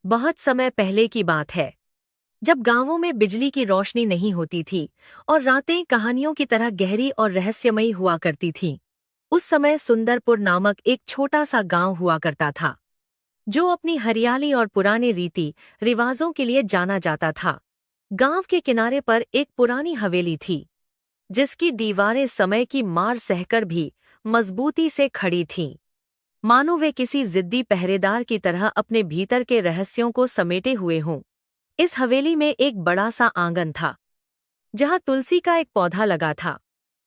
बहुत समय पहले की बात है, जब गांवों में बिजली की रोशनी नहीं होती थी और रातें कहानियों की तरह गहरी और रहस्यमयी हुआ करती थीं। उस समय सुंदरपुर नामक एक छोटा सा गांव हुआ करता था, जो अपनी हरियाली और पुराने रीति रिवाजों के लिए जाना जाता था। गांव के किनारे पर एक पुरानी हवेली थी, जिसकी दीवारें समय की मार सहकर भी मजबूती से खड़ी थीं, मानो वे किसी जिद्दी पहरेदार की तरह अपने भीतर के रहस्यों को समेटे हुए हों। इस हवेली में एक बड़ा सा आंगन था, जहां तुलसी का एक पौधा लगा था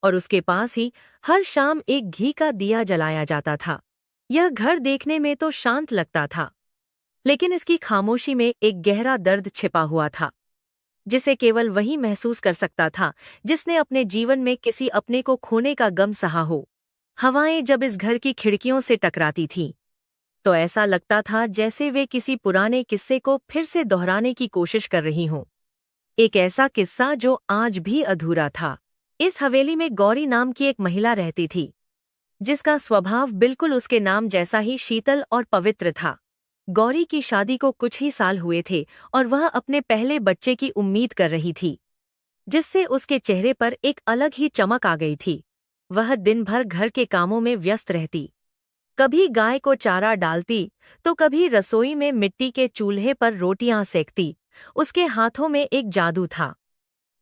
और उसके पास ही हर शाम एक घी का दिया जलाया जाता था। यह घर देखने में तो शांत लगता था, लेकिन इसकी खामोशी में एक गहरा दर्द छिपा हुआ था, जिसे केवल वही महसूस कर सकता था जिसने अपने जीवन में किसी अपने को खोने का गम सहा हो। हवाएं जब इस घर की खिड़कियों से टकराती थीं, तो ऐसा लगता था जैसे वे किसी पुराने किस्से को फिर से दोहराने की कोशिश कर रही हों। एक ऐसा किस्सा जो आज भी अधूरा था। इस हवेली में गौरी नाम की एक महिला रहती थी, जिसका स्वभाव बिल्कुल उसके नाम जैसा ही शीतल और पवित्र था। गौरी की शादी को कुछ ही साल हुए थे और वह अपने पहले बच्चे की उम्मीद कर रही थी, जिससे उसके चेहरे पर एक अलग ही चमक आ गई थी। वह दिन भर घर के कामों में व्यस्त रहती, कभी गाय को चारा डालती, तो कभी रसोई में मिट्टी के चूल्हे पर रोटियां सेकती। उसके हाथों में एक जादू था,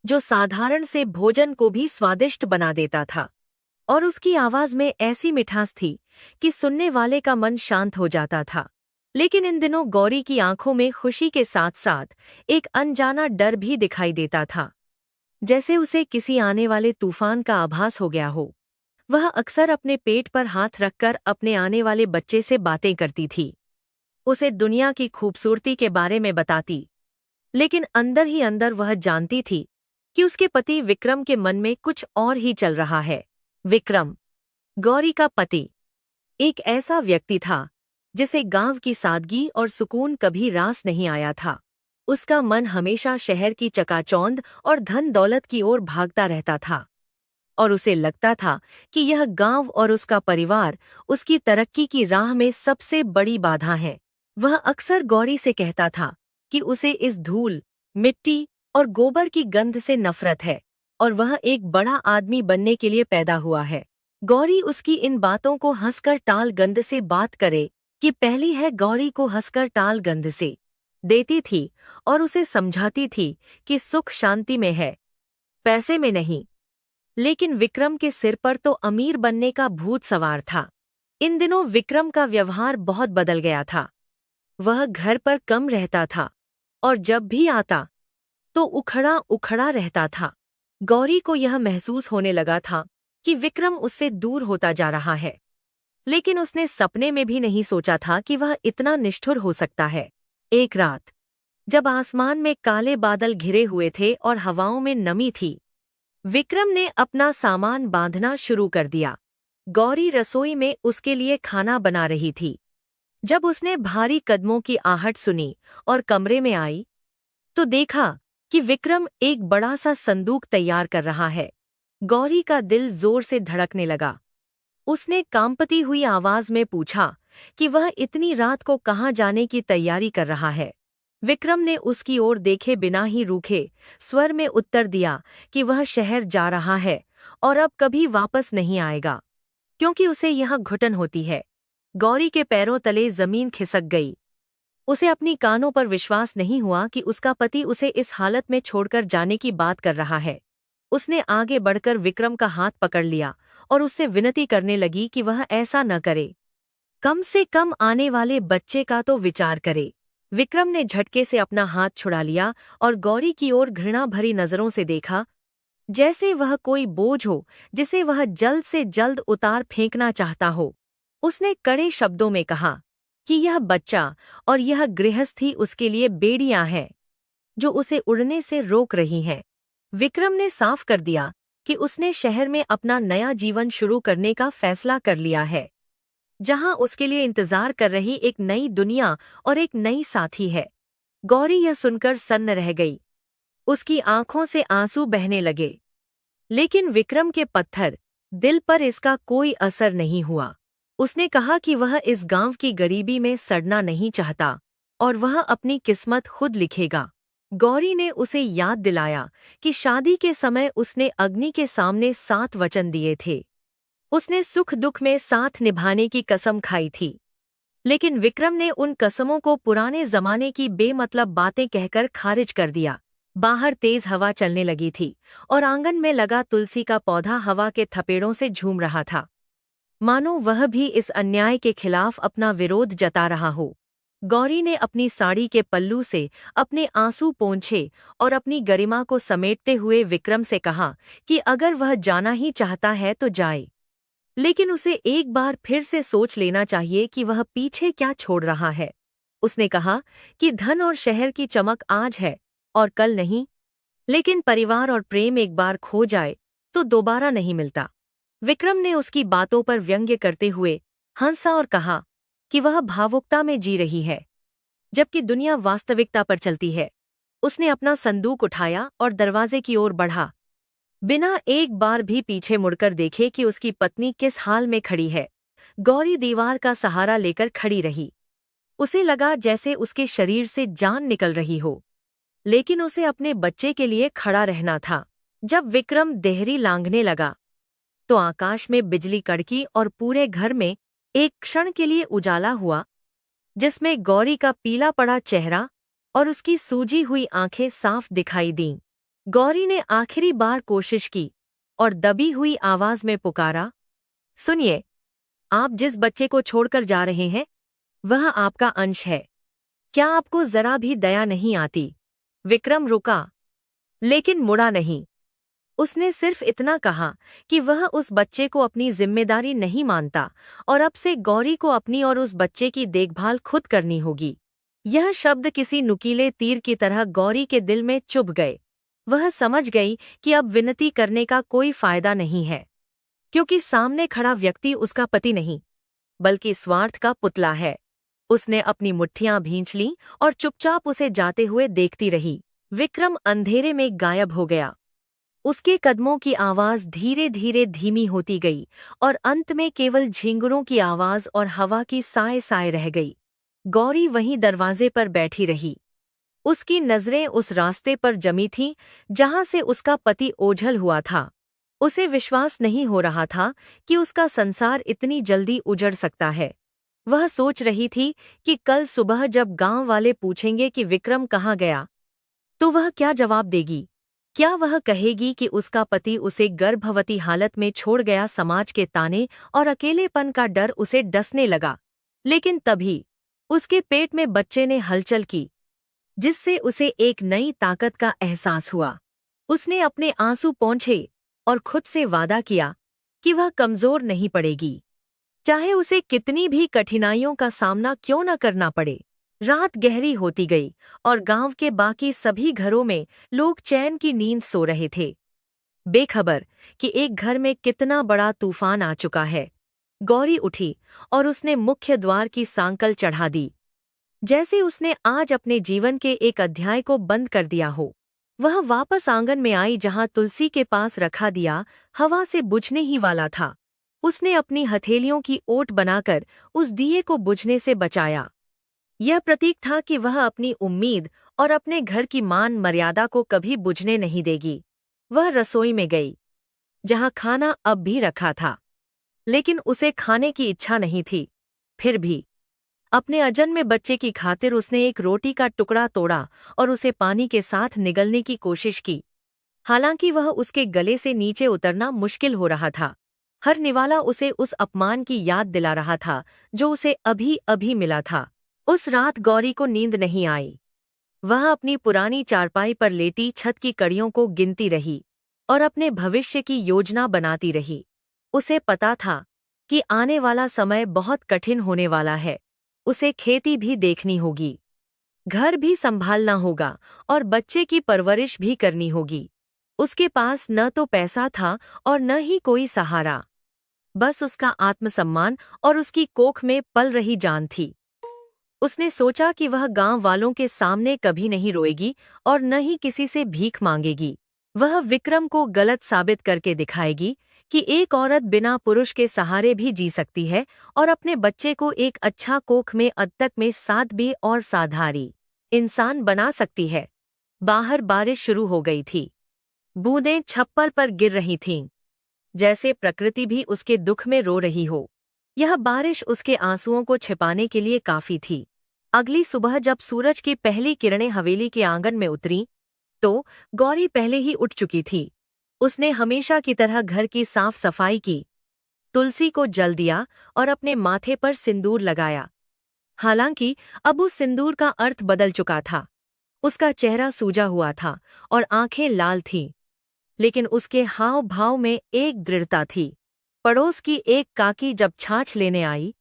जो साधारण से भोजन को भी स्वादिष्ट बना देता था, और उसकी आवाज में ऐसी मिठास थी कि सुनने वाले का मन शांत हो जाता था। लेकिन इन दिनों गौरी की आंखों में खुशी के साथ साथ एक अनजाना डर भी दिखाई देता था, जैसे उसे किसी आने वाले तूफान का आभास हो गया हो। वह अक्सर अपने पेट पर हाथ रखकर अपने आने वाले बच्चे से बातें करती थी, उसे दुनिया की खूबसूरती के बारे में बताती, लेकिन अंदर ही अंदर वह जानती थी कि उसके पति विक्रम के मन में कुछ और ही चल रहा है। विक्रम, गौरी का पति, एक ऐसा व्यक्ति था जिसे गांव की सादगी और सुकून कभी रास नहीं आया था। उसका मन हमेशा शहर की चकाचौंध और धन दौलत की ओर भागता रहता था, और उसे लगता था कि यह गांव और उसका परिवार उसकी तरक्की की राह में सबसे बड़ी बाधा है। वह अक्सर गौरी से कहता था कि उसे इस धूल, मिट्टी और गोबर की गंध से नफरत है, और वह एक बड़ा आदमी बनने के लिए पैदा हुआ है। गौरी उसकी इन बातों को हंसकर टाल गंध से बात करे कि पहली है गौरी को हंसकर टाल गंध से देती थी, और उसे समझाती थी कि सुख शांति में है, पैसे में नहीं। लेकिन विक्रम के सिर पर तो अमीर बनने का भूत सवार था। इन दिनों विक्रम का व्यवहार बहुत बदल गया था। वह घर पर कम रहता था, और जब भी आता तो उखड़ा उखड़ा रहता था। गौरी को यह महसूस होने लगा था कि विक्रम उससे दूर होता जा रहा है, लेकिन उसने सपने में भी नहीं सोचा था कि वह इतना निष्ठुर हो सकता है। एक रात, जब आसमान में काले बादल घिरे हुए थे और हवाओं में नमी थी, विक्रम ने अपना सामान बांधना शुरू कर दिया। गौरी रसोई में उसके लिए खाना बना रही थी। जब उसने भारी कदमों की आहट सुनी और कमरे में आई, तो देखा कि विक्रम एक बड़ा सा संदूक तैयार कर रहा है। गौरी का दिल जोर से धड़कने लगा। उसने कांपती हुई आवाज में पूछा कि वह इतनी रात को कहाँ जाने की तैयारी कर रहा है। विक्रम ने उसकी ओर देखे बिना ही रूखे स्वर में उत्तर दिया कि वह शहर जा रहा है और अब कभी वापस नहीं आएगा, क्योंकि उसे यह घुटन होती है। गौरी के पैरों तले जमीन खिसक गई। उसे अपनी कानों पर विश्वास नहीं हुआ कि उसका पति उसे इस हालत में छोड़कर जाने की बात कर रहा है। उसने आगे बढ़कर विक्रम का हाथ पकड़ लिया और उससे विनती करने लगी कि वह ऐसा न करे, कम से कम आने वाले बच्चे का तो विचार करे। विक्रम ने झटके से अपना हाथ छुड़ा लिया और गौरी की ओर घृणा भरी नजरों से देखा, जैसे वह कोई बोझ हो जिसे वह जल्द से जल्द उतार फेंकना चाहता हो। उसने कड़े शब्दों में कहा कि यह बच्चा और यह गृहस्थी उसके लिए बेड़ियां हैं, जो उसे उड़ने से रोक रही हैं। विक्रम ने साफ कर दिया कि उसने शहर में अपना नया जीवन शुरू करने का फैसला कर लिया है, जहां उसके लिए इंतजार कर रही एक नई दुनिया और एक नई साथी है। गौरी यह सुनकर सन्न रह गई। उसकी आंखों से आंसू बहने लगे, लेकिन विक्रम के पत्थर दिल पर इसका कोई असर नहीं हुआ। उसने कहा कि वह इस गांव की गरीबी में सड़ना नहीं चाहता और वह अपनी किस्मत खुद लिखेगा। गौरी ने उसे याद दिलाया कि शादी के समय उसने अग्नि के सामने 7 वचन दिए थे। उसने सुख दुख में साथ निभाने की कसम खाई थी। लेकिन विक्रम ने उन कसमों को पुराने जमाने की बेमतलब बातें कहकर खारिज कर दिया। बाहर तेज हवा चलने लगी थी और आंगन में लगा तुलसी का पौधा हवा के थपेड़ों से झूम रहा था, मानो वह भी इस अन्याय के खिलाफ अपना विरोध जता रहा हो। गौरी ने अपनी साड़ी के पल्लू से अपने आंसू पोंछे और अपनी गरिमा को समेटते हुए विक्रम से कहा कि अगर वह जाना ही चाहता है तो जाए, लेकिन उसे एक बार फिर से सोच लेना चाहिए कि वह पीछे क्या छोड़ रहा है। उसने कहा कि धन और शहर की चमक आज है और कल नहीं, लेकिन परिवार और प्रेम एक बार खो जाए तो दोबारा नहीं मिलता। विक्रम ने उसकी बातों पर व्यंग्य करते हुए हंसा और कहा कि वह भावुकता में जी रही है, जबकि दुनिया वास्तविकता पर चलती है। उसने अपना संदूक उठाया और दरवाजे की ओर बढ़ा, बिना एक बार भी पीछे मुड़कर देखे कि उसकी पत्नी किस हाल में खड़ी है। गौरी दीवार का सहारा लेकर खड़ी रही। उसे लगा जैसे उसके शरीर से जान निकल रही हो, लेकिन उसे अपने बच्चे के लिए खड़ा रहना था। जब विक्रम देहरी लांघने लगा तो आकाश में बिजली कड़की और पूरे घर में एक क्षण के लिए उजाला हुआ, जिसमें गौरी का पीला पड़ा चेहरा और उसकी सूजी हुई आंखें साफ दिखाई दीं। गौरी ने आखिरी बार कोशिश की और दबी हुई आवाज में पुकारा, सुनिए, आप जिस बच्चे को छोड़कर जा रहे हैं वह आपका अंश है। क्या आपको जरा भी दया नहीं आती? विक्रम रुका, लेकिन मुड़ा नहीं। उसने सिर्फ इतना कहा कि वह उस बच्चे को अपनी जिम्मेदारी नहीं मानता और अब से गौरी को अपनी और उस बच्चे की देखभाल खुद करनी होगी। यह शब्द किसी नुकीले तीर की तरह गौरी के दिल में चुभ गए। वह समझ गई कि अब विनती करने का कोई फायदा नहीं है, क्योंकि सामने खड़ा व्यक्ति उसका पति नहीं, बल्कि स्वार्थ का पुतला है। उसने अपनी मुट्ठियां भींच लीं और चुपचाप उसे जाते हुए देखती रही। विक्रम अंधेरे में गायब हो गया। उसके कदमों की आवाज धीरे धीरे धीमी होती गई और अंत में केवल झींगुरों की आवाज और हवा की साए साए रह गई। गौरी वहीं दरवाजे पर बैठी रही। उसकी नजरें उस रास्ते पर जमी थीं जहां से उसका पति ओझल हुआ था। उसे विश्वास नहीं हो रहा था कि उसका संसार इतनी जल्दी उजड़ सकता है। वह सोच रही थी कि कल सुबह जब गांव वाले पूछेंगे कि विक्रम कहाँ गया, तो वह क्या जवाब देगी। क्या वह कहेगी कि उसका पति उसे गर्भवती हालत में छोड़ गया? समाज के ताने और अकेलेपन का डर उसे डसने लगा। लेकिन तभी उसके पेट में बच्चे ने हलचल की, जिससे उसे एक नई ताकत का एहसास हुआ। उसने अपने आंसू पोंछे और खुद से वादा किया कि वह कमजोर नहीं पड़ेगी, चाहे उसे कितनी भी कठिनाइयों का सामना क्यों न करना पड़े। रात गहरी होती गई और गांव के बाकी सभी घरों में लोग चैन की नींद सो रहे थे, बेखबर कि एक घर में कितना बड़ा तूफान आ चुका है। गौरी उठी और उसने मुख्य द्वार की सांकल चढ़ा दी, जैसे उसने आज अपने जीवन के एक अध्याय को बंद कर दिया हो। वह वापस आंगन में आई जहां तुलसी के पास रखा दिया हवा से बुझने ही वाला था। उसने अपनी हथेलियों की ओट बनाकर उस दिए को बुझने से बचाया। यह प्रतीक था कि वह अपनी उम्मीद और अपने घर की मान मर्यादा को कभी बुझने नहीं देगी। वह रसोई में गई, जहां खाना अब भी रखा था, लेकिन उसे खाने की इच्छा नहीं थी। फिर भी अपने अजन्मे बच्चे की खातिर उसने एक रोटी का टुकड़ा तोड़ा और उसे पानी के साथ निगलने की कोशिश की। हालांकि वह उसके गले से नीचे उतरना मुश्किल हो रहा था। हर निवाला उसे उस अपमान की याद दिला रहा था जो उसे अभी अभी मिला था। उस रात गौरी को नींद नहीं आई। वह अपनी पुरानी चारपाई पर लेटी छत की कड़ियों को गिनती रही और अपने भविष्य की योजना बनाती रही। उसे पता था कि आने वाला समय बहुत कठिन होने वाला है। उसे खेती भी देखनी होगी, घर भी संभालना होगा और बच्चे की परवरिश भी करनी होगी। उसके पास न तो पैसा था और न ही कोई सहारा, बस उसका आत्मसम्मान और उसकी कोख में पल रही जान थी। उसने सोचा कि वह गांव वालों के सामने कभी नहीं रोएगी और न ही किसी से भीख मांगेगी। वह विक्रम को गलत साबित करके दिखाएगी कि एक औरत बिना पुरुष के सहारे भी जी सकती है और अपने बच्चे को एक अच्छा कोख में अत्तक में सादगी और साधारी इंसान बना सकती है। बाहर बारिश शुरू हो गई थी। बूंदें छप्पर पर गिर रही थीं, जैसे प्रकृति भी उसके दुख में रो रही हो। यह बारिश उसके आंसुओं को छिपाने के लिए काफी थी। अगली सुबह जब सूरज की पहली किरणें हवेली के आंगन में उतरीं, तो गौरी पहले ही उठ चुकी थी। उसने हमेशा की तरह घर की साफ सफाई की, तुलसी को जल दिया और अपने माथे पर सिंदूर लगाया। हालांकि अब उस सिंदूर का अर्थ बदल चुका था। उसका चेहरा सूजा हुआ था और आंखें लाल थीं, लेकिन उसके हाव भाव में एक दृढ़ता थी। पड़ोस की एक काकी जब छाछ लेने आई,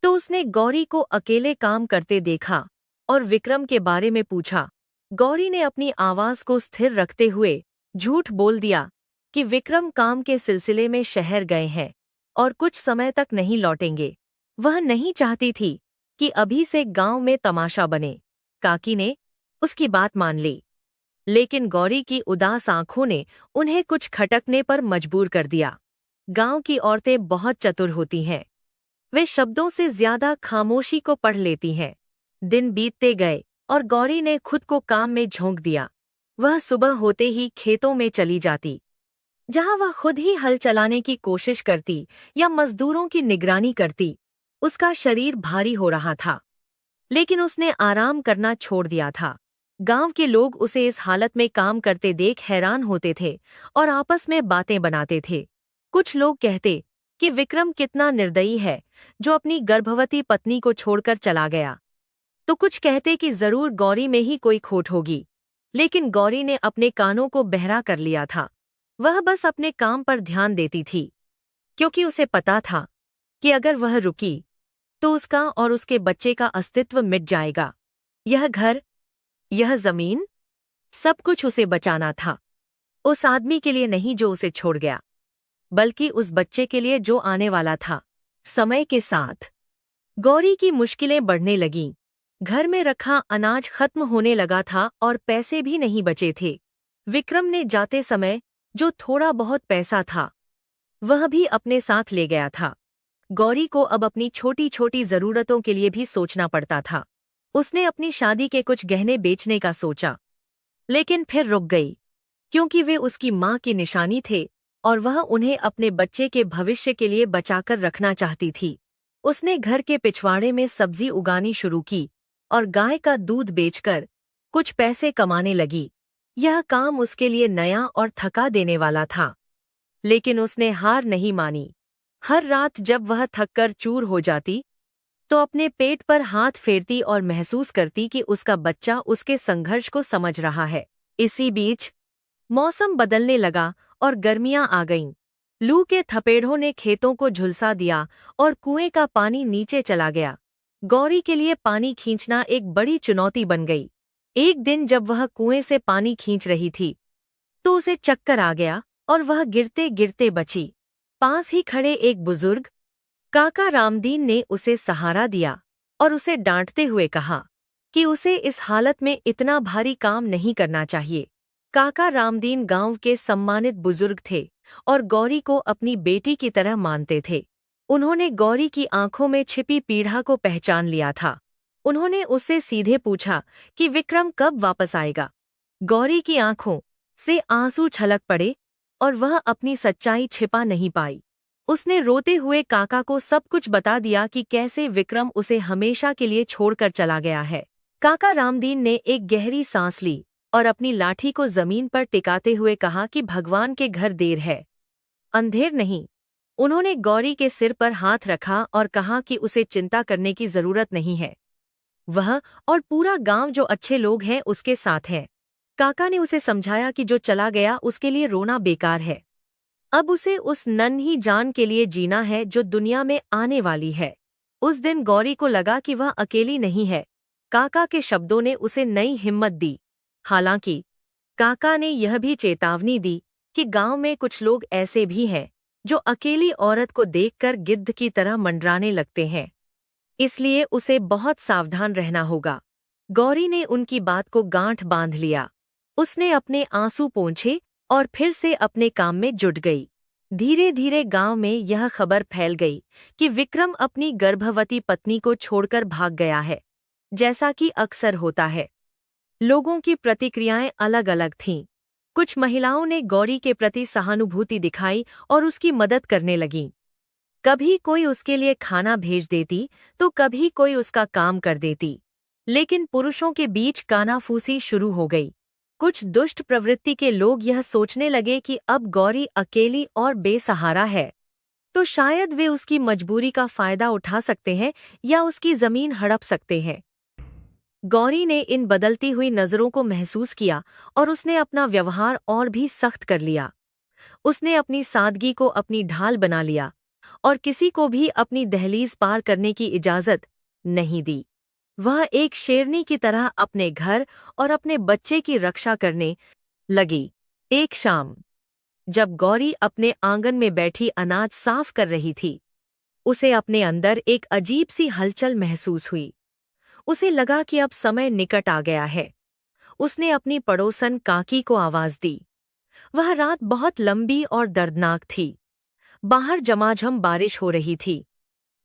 तो उसने गौरी को अकेले काम करते देखा और विक्रम के बारे में पूछा। गौरी ने अपनी आवाज को स्थिर रखते हुए झूठ बोल दिया कि विक्रम काम के सिलसिले में शहर गए हैं और कुछ समय तक नहीं लौटेंगे। वह नहीं चाहती थी कि अभी से गांव में तमाशा बने। काकी ने उसकी बात मान ली, लेकिन गौरी की उदास आंखों ने उन्हें कुछ खटकने पर मजबूर कर दिया। गांव की औरतें बहुत चतुर होती हैं। वे शब्दों से ज्यादा खामोशी को पढ़ लेती हैं। दिन बीतते गए और गौरी ने खुद को काम में झोंक दिया। वह सुबह होते ही खेतों में चली जाती, जहां वह खुद ही हल चलाने की कोशिश करती या मजदूरों की निगरानी करती। उसका शरीर भारी हो रहा था, लेकिन उसने आराम करना छोड़ दिया था। गांव के लोग उसे इस हालत में काम करते देख हैरान होते थे और आपस में बातें बनाते थे। कुछ लोग कहते कि विक्रम कितना निर्दयी है, जो अपनी गर्भवती पत्नी को छोड़कर चला गया। तो कुछ कहते कि जरूर गौरी में ही कोई खोट होगी। लेकिन गौरी ने अपने कानों को बहरा कर लिया था। वह बस अपने काम पर ध्यान देती थी, क्योंकि उसे पता था कि अगर वह रुकी तो उसका और उसके बच्चे का अस्तित्व मिट जाएगा। यह घर, यह जमीन, सब कुछ उसे बचाना था। उस आदमी के लिए नहीं जो उसे छोड़ गया, बल्कि उस बच्चे के लिए जो आने वाला था। समय के साथ गौरी की मुश्किलें बढ़ने लगीं। घर में रखा अनाज खत्म होने लगा था और पैसे भी नहीं बचे थे। विक्रम ने जाते समय जो थोड़ा बहुत पैसा था, वह भी अपने साथ ले गया था। गौरी को अब अपनी छोटी छोटी जरूरतों के लिए भी सोचना पड़ता था। उसने अपनी शादी के कुछ गहने बेचने का सोचा, लेकिन फिर रुक गई, क्योंकि वे उसकी मां की निशानी थे और वह उन्हें अपने बच्चे के भविष्य के लिए बचाकर रखना चाहती थी। उसने घर के पिछवाड़े में सब्जी उगानी शुरू की और गाय का दूध बेचकर कुछ पैसे कमाने लगी। यह काम उसके लिए नया और थका देने वाला था, लेकिन उसने हार नहीं मानी। हर रात जब वह थककर चूर हो जाती, तो अपने पेट पर हाथ फेरती और महसूस करती कि उसका बच्चा उसके संघर्ष को समझ रहा है। इसी बीच मौसम बदलने लगा और गर्मियां आ गईं। लू के थपेड़ों ने खेतों को झुलसा दिया और कुएं का पानी नीचे चला गया। गौरी के लिए पानी खींचना एक बड़ी चुनौती बन गई। एक दिन जब वह कुएं से पानी खींच रही थी, तो उसे चक्कर आ गया और वह गिरते गिरते बची। पास ही खड़े एक बुजुर्ग काका रामदीन ने उसे सहारा दिया और उसे डांटते हुए कहा कि उसे इस हालत में इतना भारी काम नहीं करना चाहिए। काका रामदीन गांव के सम्मानित बुजुर्ग थे और गौरी को अपनी बेटी की तरह मानते थे। उन्होंने गौरी की आंखों में छिपी पीड़ा को पहचान लिया था। उन्होंने उससे सीधे पूछा कि विक्रम कब वापस आएगा। गौरी की आंखों से आंसू छलक पड़े और वह अपनी सच्चाई छिपा नहीं पाई। उसने रोते हुए काका को सब कुछ बता दिया कि कैसे विक्रम उसे हमेशा के लिए छोड़कर चला गया है। काका रामदीन ने एक गहरी सांस ली और अपनी लाठी को जमीन पर टिकाते हुए कहा कि भगवान के घर देर है, अंधेर नहीं। उन्होंने गौरी के सिर पर हाथ रखा और कहा कि उसे चिंता करने की जरूरत नहीं है। वह और पूरा गांव जो अच्छे लोग हैं उसके साथ हैं। काका ने उसे समझाया कि जो चला गया उसके लिए रोना बेकार है। अब उसे उस नन्ही जान के लिए जीना है जो दुनिया में आने वाली है। उस दिन गौरी को लगा कि वह अकेली नहीं है। काका के शब्दों ने उसे नई हिम्मत दी। हालांकि काका ने यह भी चेतावनी दी कि गांव में कुछ लोग ऐसे भी हैं जो अकेली औरत को देखकर गिद्ध की तरह मंडराने लगते हैं, इसलिए उसे बहुत सावधान रहना होगा। गौरी ने उनकी बात को गांठ बांध लिया। उसने अपने आंसू पोंछे और फिर से अपने काम में जुट गई। धीरे धीरे गांव में यह खबर फैल गई कि विक्रम अपनी गर्भवती पत्नी को छोड़कर भाग गया है। जैसा कि अक्सर होता है, लोगों की प्रतिक्रियाएं अलग अलग थीं। कुछ महिलाओं ने गौरी के प्रति सहानुभूति दिखाई और उसकी मदद करने लगीं। कभी कोई उसके लिए खाना भेज देती तो कभी कोई उसका काम कर देती। लेकिन पुरुषों के बीच कानाफूसी शुरू हो गई। कुछ दुष्ट प्रवृत्ति के लोग यह सोचने लगे कि अब गौरी अकेली और बेसहारा है, तो शायद वे उसकी मजबूरी का फायदा उठा सकते हैं या उसकी जमीन हड़प सकते हैं। गौरी ने इन बदलती हुई नजरों को महसूस किया और उसने अपना व्यवहार और भी सख्त कर लिया। उसने अपनी सादगी को अपनी ढाल बना लिया और किसी को भी अपनी दहलीज पार करने की इजाजत नहीं दी। वह एक शेरनी की तरह अपने घर और अपने बच्चे की रक्षा करने लगी। एक शाम, जब गौरी अपने आंगन में बैठी अनाज साफ कर रही थी, उसे अपने अंदर एक अजीब सी हलचल महसूस हुई। उसे लगा कि अब समय निकट आ गया है। उसने अपनी पड़ोसन काकी को आवाज दी। वह रात बहुत लंबी और दर्दनाक थी। बाहर झमाझम बारिश हो रही थी,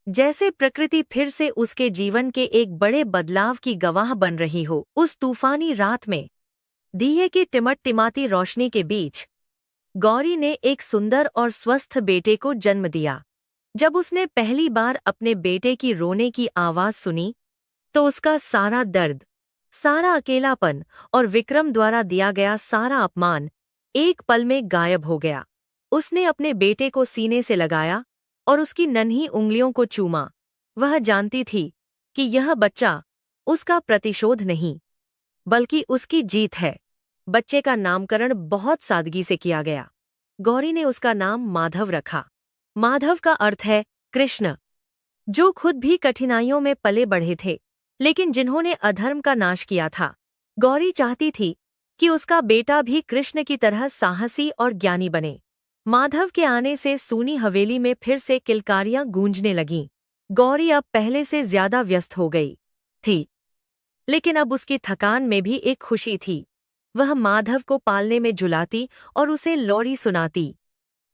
जैसे प्रकृति फिर से उसके जीवन के एक बड़े बदलाव की गवाह बन रही हो। उस तूफानी रात में दिए की टिमटिमाती रोशनी के बीच गौरी ने एक सुंदर और स्वस्थ बेटे को जन्म दिया। जब उसने पहली बार अपने बेटे की रोने की आवाज सुनी, तो उसका सारा दर्द, सारा अकेलापन और विक्रम द्वारा दिया गया सारा अपमान एक पल में गायब हो गया। उसने अपने बेटे को सीने से लगाया और उसकी नन्ही उंगलियों को चूमा। वह जानती थी कि यह बच्चा उसका प्रतिशोध नहीं, बल्कि उसकी जीत है। बच्चे का नामकरण बहुत सादगी से किया गया। गौरी ने उसका नाम माधव रखा। माधव का अर्थ है कृष्ण, जो खुद भी कठिनाइयों में पले बढ़े थे, लेकिन जिन्होंने अधर्म का नाश किया था। गौरी चाहती थी कि उसका बेटा भी कृष्ण की तरह साहसी और ज्ञानी बने। माधव के आने से सूनी हवेली में फिर से किलकारियां गूंजने लगीं। गौरी अब पहले से ज्यादा व्यस्त हो गई थी, लेकिन अब उसकी थकान में भी एक खुशी थी। वह माधव को पालने में झुलाती और उसे लोरी सुनाती।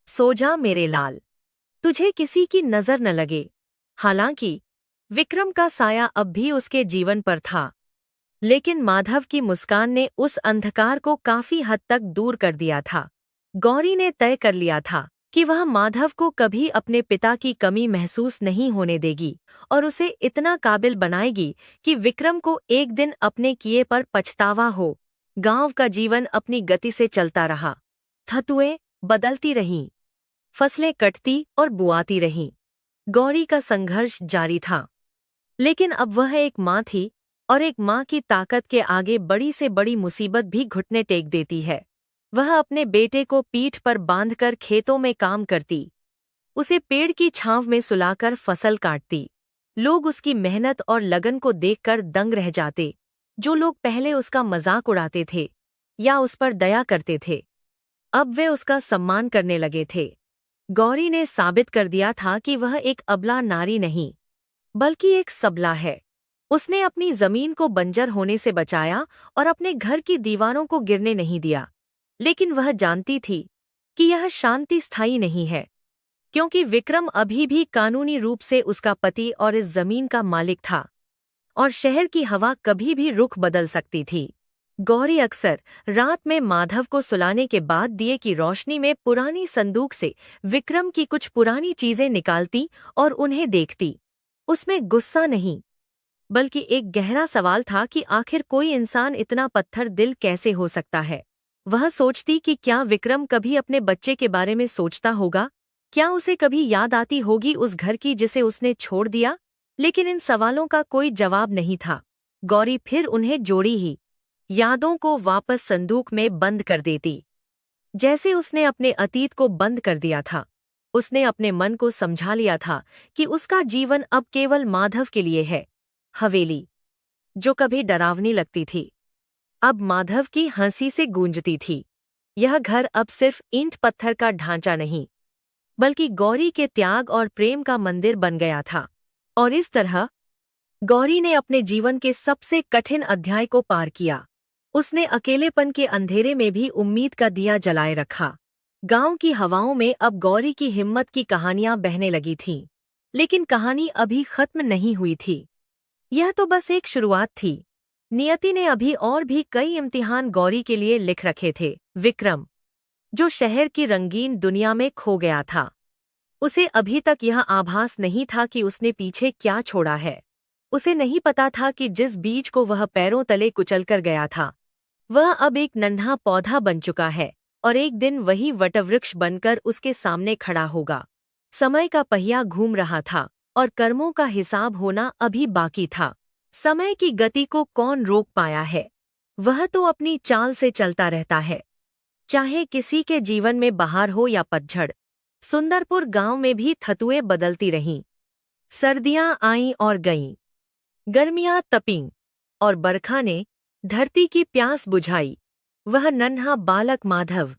सो जा मेरे लाल, तुझे किसी की नजर न लगे। हालांकि विक्रम का साया अब भी उसके जीवन पर था, लेकिन माधव की मुस्कान ने उस अंधकार को काफी हद तक दूर कर दिया था। गौरी ने तय कर लिया था कि वह माधव को कभी अपने पिता की कमी महसूस नहीं होने देगी और उसे इतना काबिल बनाएगी कि विक्रम को एक दिन अपने किए पर पछतावा हो। गांव का जीवन अपनी गति से चलता रहा। ऋतुएं बदलती रहीं, फसलें कटती और बुआती रहीं। गौरी का संघर्ष जारी था, लेकिन अब वह एक माँ थी और एक माँ की ताकत के आगे बड़ी से बड़ी मुसीबत भी घुटने टेक देती है। वह अपने बेटे को पीठ पर बांधकर खेतों में काम करती, उसे पेड़ की छांव में सुलाकर फसल काटती। लोग उसकी मेहनत और लगन को देखकर दंग रह जाते। जो लोग पहले उसका मजाक उड़ाते थे या उस पर दया करते थे, अब वे उसका सम्मान करने लगे थे। गौरी ने साबित कर दिया था कि वह एक अबला नारी नहीं, बल्कि एक सबला है। उसने अपनी जमीन को बंजर होने से बचाया और अपने घर की दीवारों को गिरने नहीं दिया। लेकिन वह जानती थी कि यह शांति स्थायी नहीं है, क्योंकि विक्रम अभी भी कानूनी रूप से उसका पति और इस जमीन का मालिक था, और शहर की हवा कभी भी रुख बदल सकती थी। गौरी अक्सर रात में माधव को सुलाने के बाद दिए की रोशनी में पुरानी संदूक से विक्रम की कुछ पुरानी चीजें निकालती और उन्हें देखती। उसमें गुस्सा नहीं, बल्कि एक गहरा सवाल था कि आखिर कोई इंसान इतना पत्थर दिल कैसे हो सकता है। वह सोचती कि क्या विक्रम कभी अपने बच्चे के बारे में सोचता होगा, क्या उसे कभी याद आती होगी उस घर की जिसे उसने छोड़ दिया। लेकिन इन सवालों का कोई जवाब नहीं था। गौरी फिर उन्हें जोड़ी ही यादों को वापस संदूक में बंद कर देती, जैसे उसने अपने अतीत को बंद कर दिया था। उसने अपने मन को समझा लिया था कि उसका जीवन अब केवल माधव के लिए है। हवेली, जो कभी डरावनी लगती थी, अब माधव की हंसी से गूंजती थी। यह घर अब सिर्फ ईंट पत्थर का ढांचा नहीं, बल्कि गौरी के त्याग और प्रेम का मंदिर बन गया था। और इस तरह गौरी ने अपने जीवन के सबसे कठिन अध्याय को पार किया। उसने अकेलेपन के अंधेरे में भी उम्मीद का दिया जलाए रखा। गांव की हवाओं में अब गौरी की हिम्मत की कहानियां बहने लगी थीं। लेकिन कहानी अभी खत्म नहीं हुई थी। यह तो बस एक शुरुआत थी। नियति ने अभी और भी कई इम्तिहान गौरी के लिए लिख रखे थे। विक्रम, जो शहर की रंगीन दुनिया में खो गया था, उसे अभी तक यह आभास नहीं था कि उसने पीछे क्या छोड़ा है। उसे नहीं पता था कि जिस बीज को वह पैरों तले कुचलकर गया था, वह अब एक नन्हा पौधा बन चुका है और एक दिन वही वटवृक्ष बनकर उसके सामने खड़ा होगा। समय का पहिया घूम रहा था और कर्मों का हिसाब होना अभी बाकी था। समय की गति को कौन रोक पाया है? वह तो अपनी चाल से चलता रहता है, चाहे किसी के जीवन में बहार हो या पतझड़। सुंदरपुर गांव में भी थतुएं बदलती रहीं। सर्दियां आईं और गईं, गर्मियां तपीं और बरखा ने धरती की प्यास बुझाई। वह नन्हा बालक माधव,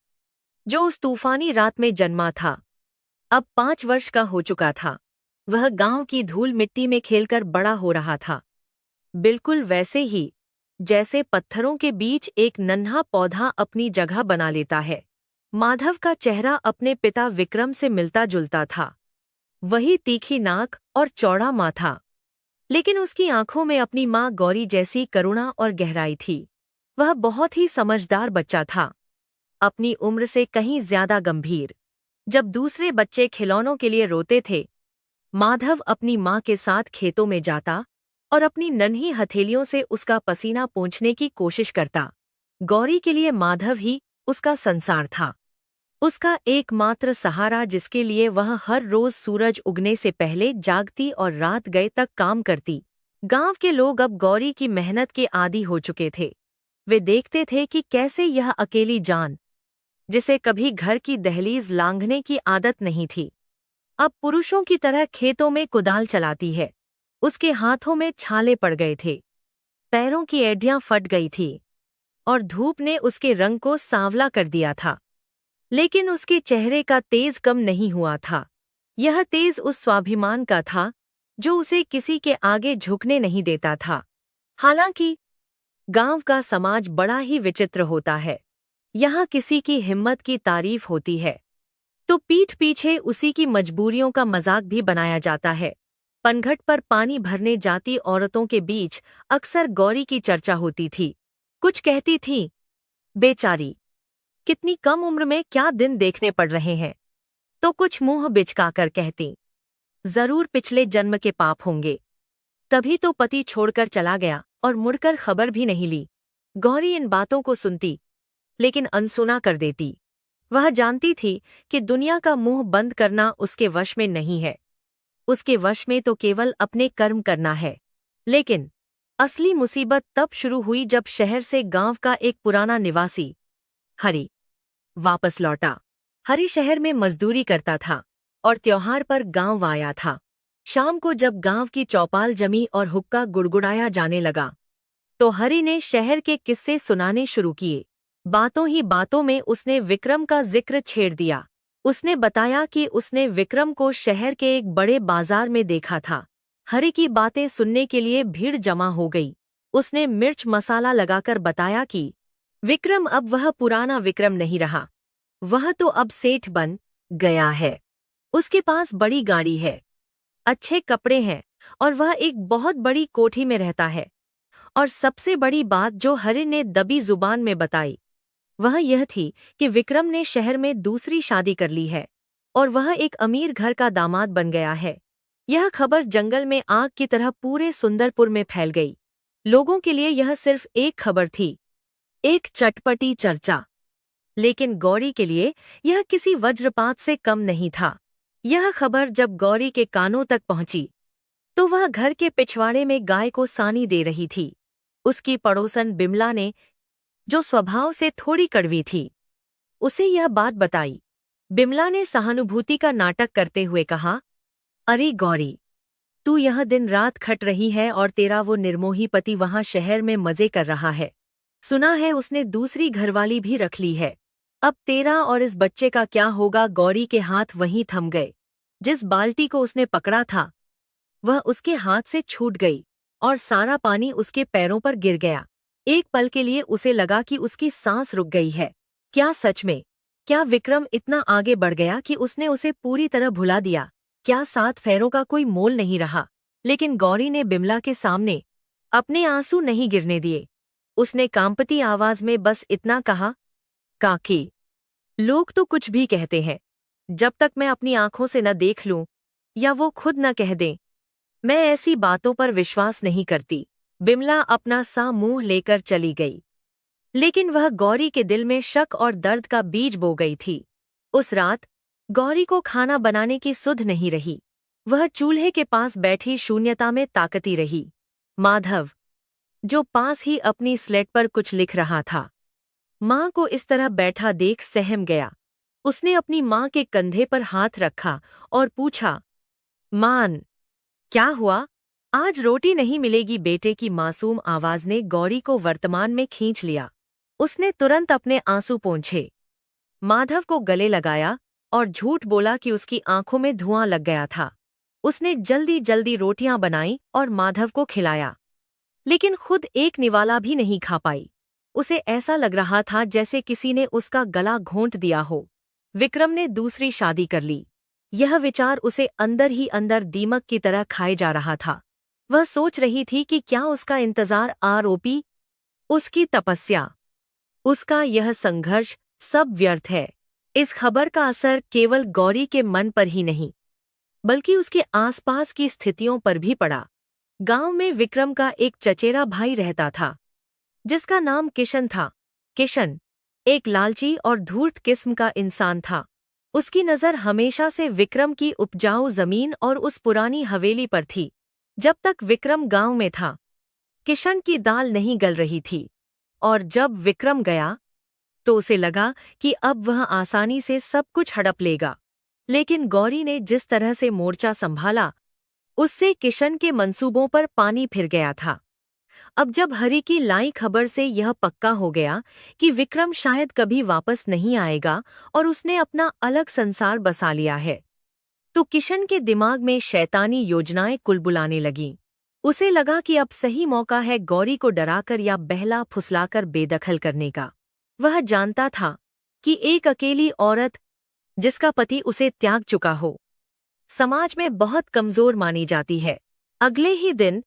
जो उस तूफानी रात में जन्मा था, अब 5 वर्ष का हो चुका था। वह गांव की धूल मिट्टी में खेलकर बड़ा हो रहा था, बिल्कुल वैसे ही जैसे पत्थरों के बीच एक नन्हा पौधा अपनी जगह बना लेता है। माधव का चेहरा अपने पिता विक्रम से मिलता जुलता था। वही तीखी नाक और चौड़ा माथा, लेकिन उसकी आंखों में अपनी माँ गौरी जैसी करुणा और गहराई थी। वह बहुत ही समझदार बच्चा था, अपनी उम्र से कहीं ज्यादा गंभीर। जब दूसरे बच्चे खिलौनों के लिए रोते थे, माधव अपनी माँ के साथ खेतों में जाता और अपनी नन्ही हथेलियों से उसका पसीना पोंछने की कोशिश करता। गौरी के लिए माधव ही उसका संसार था, उसका एकमात्र सहारा, जिसके लिए वह हर रोज सूरज उगने से पहले जागती और रात गए तक काम करती। गांव के लोग अब गौरी की मेहनत के आदी हो चुके थे। वे देखते थे कि कैसे यह अकेली जान, जिसे कभी घर की दहलीज लांघने की आदत नहीं थी, अब पुरुषों की तरह खेतों में कुदाल चलाती है। उसके हाथों में छाले पड़ गए थे, पैरों की एडियां फट गई थी और धूप ने उसके रंग को सांवला कर दिया था। लेकिन उसके चेहरे का तेज कम नहीं हुआ था। यह तेज उस स्वाभिमान का था जो उसे किसी के आगे झुकने नहीं देता था। हालांकि गांव का समाज बड़ा ही विचित्र होता है। यहाँ किसी की हिम्मत की तारीफ होती है तो पीठ पीछे उसी की मजबूरियों का मजाक भी बनाया जाता है। पनघट पर पानी भरने जाती औरतों के बीच अक्सर गौरी की चर्चा होती थी। कुछ कहती थीं, बेचारी, कितनी कम उम्र में क्या दिन देखने पड़ रहे हैं। तो कुछ मुंह बिचकाकर कहती, जरूर पिछले जन्म के पाप होंगे, तभी तो पति छोड़कर चला गया और मुड़कर खबर भी नहीं ली। गौरी इन बातों को सुनती, लेकिन अनसुना कर देती। वह जानती थी कि दुनिया का मुंह बंद करना उसके वश में नहीं है, उसके वश में तो केवल अपने कर्म करना है। लेकिन असली मुसीबत तब शुरू हुई जब शहर से गांव का एक पुराना निवासी, हरि, वापस लौटा। हरि शहर में मजदूरी करता था और त्योहार पर गांव आया था। शाम को जब गांव की चौपाल जमी और हुक्का गुड़गुड़ाया जाने लगा, तो हरि ने शहर के किस्से सुनाने शुरू किए। बातों ही बातों में उसने विक्रम का जिक्र छेड़ दिया। उसने बताया कि उसने विक्रम को शहर के एक बड़े बाजार में देखा था। हरि की बातें सुनने के लिए भीड़ जमा हो गई। उसने मिर्च मसाला लगाकर बताया कि विक्रम अब वह पुराना विक्रम नहीं रहा, वह तो अब सेठ बन गया है। उसके पास बड़ी गाड़ी है, अच्छे कपड़े हैं और वह एक बहुत बड़ी कोठी में रहता है। और सबसे बड़ी बात जो हरि ने दबी जुबान में बताई, वह यह थी कि विक्रम ने शहर में दूसरी शादी कर ली है और वह एक अमीर घर का दामाद बन गया है। यह खबर जंगल में आग की तरह पूरे सुंदरपुर में फैल गई। लोगों के लिए यह सिर्फ एक खबर थी, एक चटपटी चर्चा, लेकिन गौरी के लिए यह किसी वज्रपात से कम नहीं था। यह खबर जब गौरी के कानों तक पहुंची, तो वह घर के पिछवाड़े में गाय को सानी दे रही थी। उसकी पड़ोसन बिमला ने, जो स्वभाव से थोड़ी कड़वी थी, उसे यह बात बताई। बिमला ने सहानुभूति का नाटक करते हुए कहा, अरे गौरी, तू यह दिन रात खट रही है और तेरा वो निर्मोही पति वहां शहर में मजे कर रहा है। सुना है उसने दूसरी घरवाली भी रख ली है। अब तेरा और इस बच्चे का क्या होगा? गौरी के हाथ वहीं थम गए। जिस बाल्टी को उसने पकड़ा था, वह उसके हाथ से छूट गई और सारा पानी उसके पैरों पर गिर गया। एक पल के लिए उसे लगा कि उसकी सांस रुक गई है। क्या सच में क्या विक्रम इतना आगे बढ़ गया कि उसने उसे पूरी तरह भुला दिया? क्या 7 फेरों का कोई मोल नहीं रहा? लेकिन गौरी ने बिमला के सामने अपने आंसू नहीं गिरने दिए। उसने कांपती आवाज में बस इतना कहा, काकी, लोग तो कुछ भी कहते हैं, जब तक मैं अपनी आंखों से न देख लूं या वो खुद न कह दें, मैं ऐसी बातों पर विश्वास नहीं करती। बिमला अपना सा मुंह लेकर चली गई, लेकिन वह गौरी के दिल में शक और दर्द का बीज बो गई थी। उस रात गौरी को खाना बनाने की सुध नहीं रही। वह चूल्हे के पास बैठी शून्यता में ताकती रही। माधव, जो पास ही अपनी स्लेट पर कुछ लिख रहा था, माँ को इस तरह बैठा देख सहम गया। उसने अपनी माँ के कंधे पर हाथ रखा और पूछा, मान, क्या हुआ? आज रोटी नहीं मिलेगी बेटे की मासूम आवाज ने गौरी को वर्तमान में खींच लिया। उसने तुरंत अपने आंसू पोंछे, माधव को गले लगाया और झूठ बोला कि उसकी आंखों में धुआं लग गया था। उसने जल्दी जल्दी रोटियां बनाई और माधव को खिलाया, लेकिन खुद एक निवाला भी नहीं खा पाई। उसे ऐसा लग रहा था जैसे किसी ने उसका गला घोंट दिया हो। विक्रम ने दूसरी शादी कर ली। यह विचार उसे अंदर ही अंदर दीमक की तरह खाए जा रहा था। वह सोच रही थी कि क्या उसका इंतजार आरोपी, उसकी तपस्या, उसका यह संघर्ष सब व्यर्थ है। इस खबर का असर केवल गौरी के मन पर ही नहीं, बल्कि उसके आसपास की स्थितियों पर भी पड़ा। गांव में विक्रम का एक चचेरा भाई रहता था, जिसका नाम किशन था। किशन एक लालची और धूर्त किस्म का इंसान था। उसकी नज़र हमेशा से विक्रम की उपजाऊ जमीन और उस पुरानी हवेली पर थी। जब तक विक्रम गांव में था, किशन की दाल नहीं गल रही थी, और जब विक्रम गया तो उसे लगा कि अब वह आसानी से सब कुछ हड़प लेगा। लेकिन गौरी ने जिस तरह से मोर्चा संभाला, उससे किशन के मंसूबों पर पानी फिर गया था। अब जब हरि की लाई खबर से यह पक्का हो गया कि विक्रम शायद कभी वापस नहीं आएगा और उसने अपना अलग संसार बसा लिया है, तो किशन के दिमाग में शैतानी योजनाएं कुलबुलाने लगीं। उसे लगा कि अब सही मौका है गौरी को डराकर या बहला फुसलाकर बेदखल करने का। वह जानता था कि एक अकेली औरत जिसका पति उसे त्याग चुका हो, समाज में बहुत कमजोर मानी जाती है। अगले ही दिन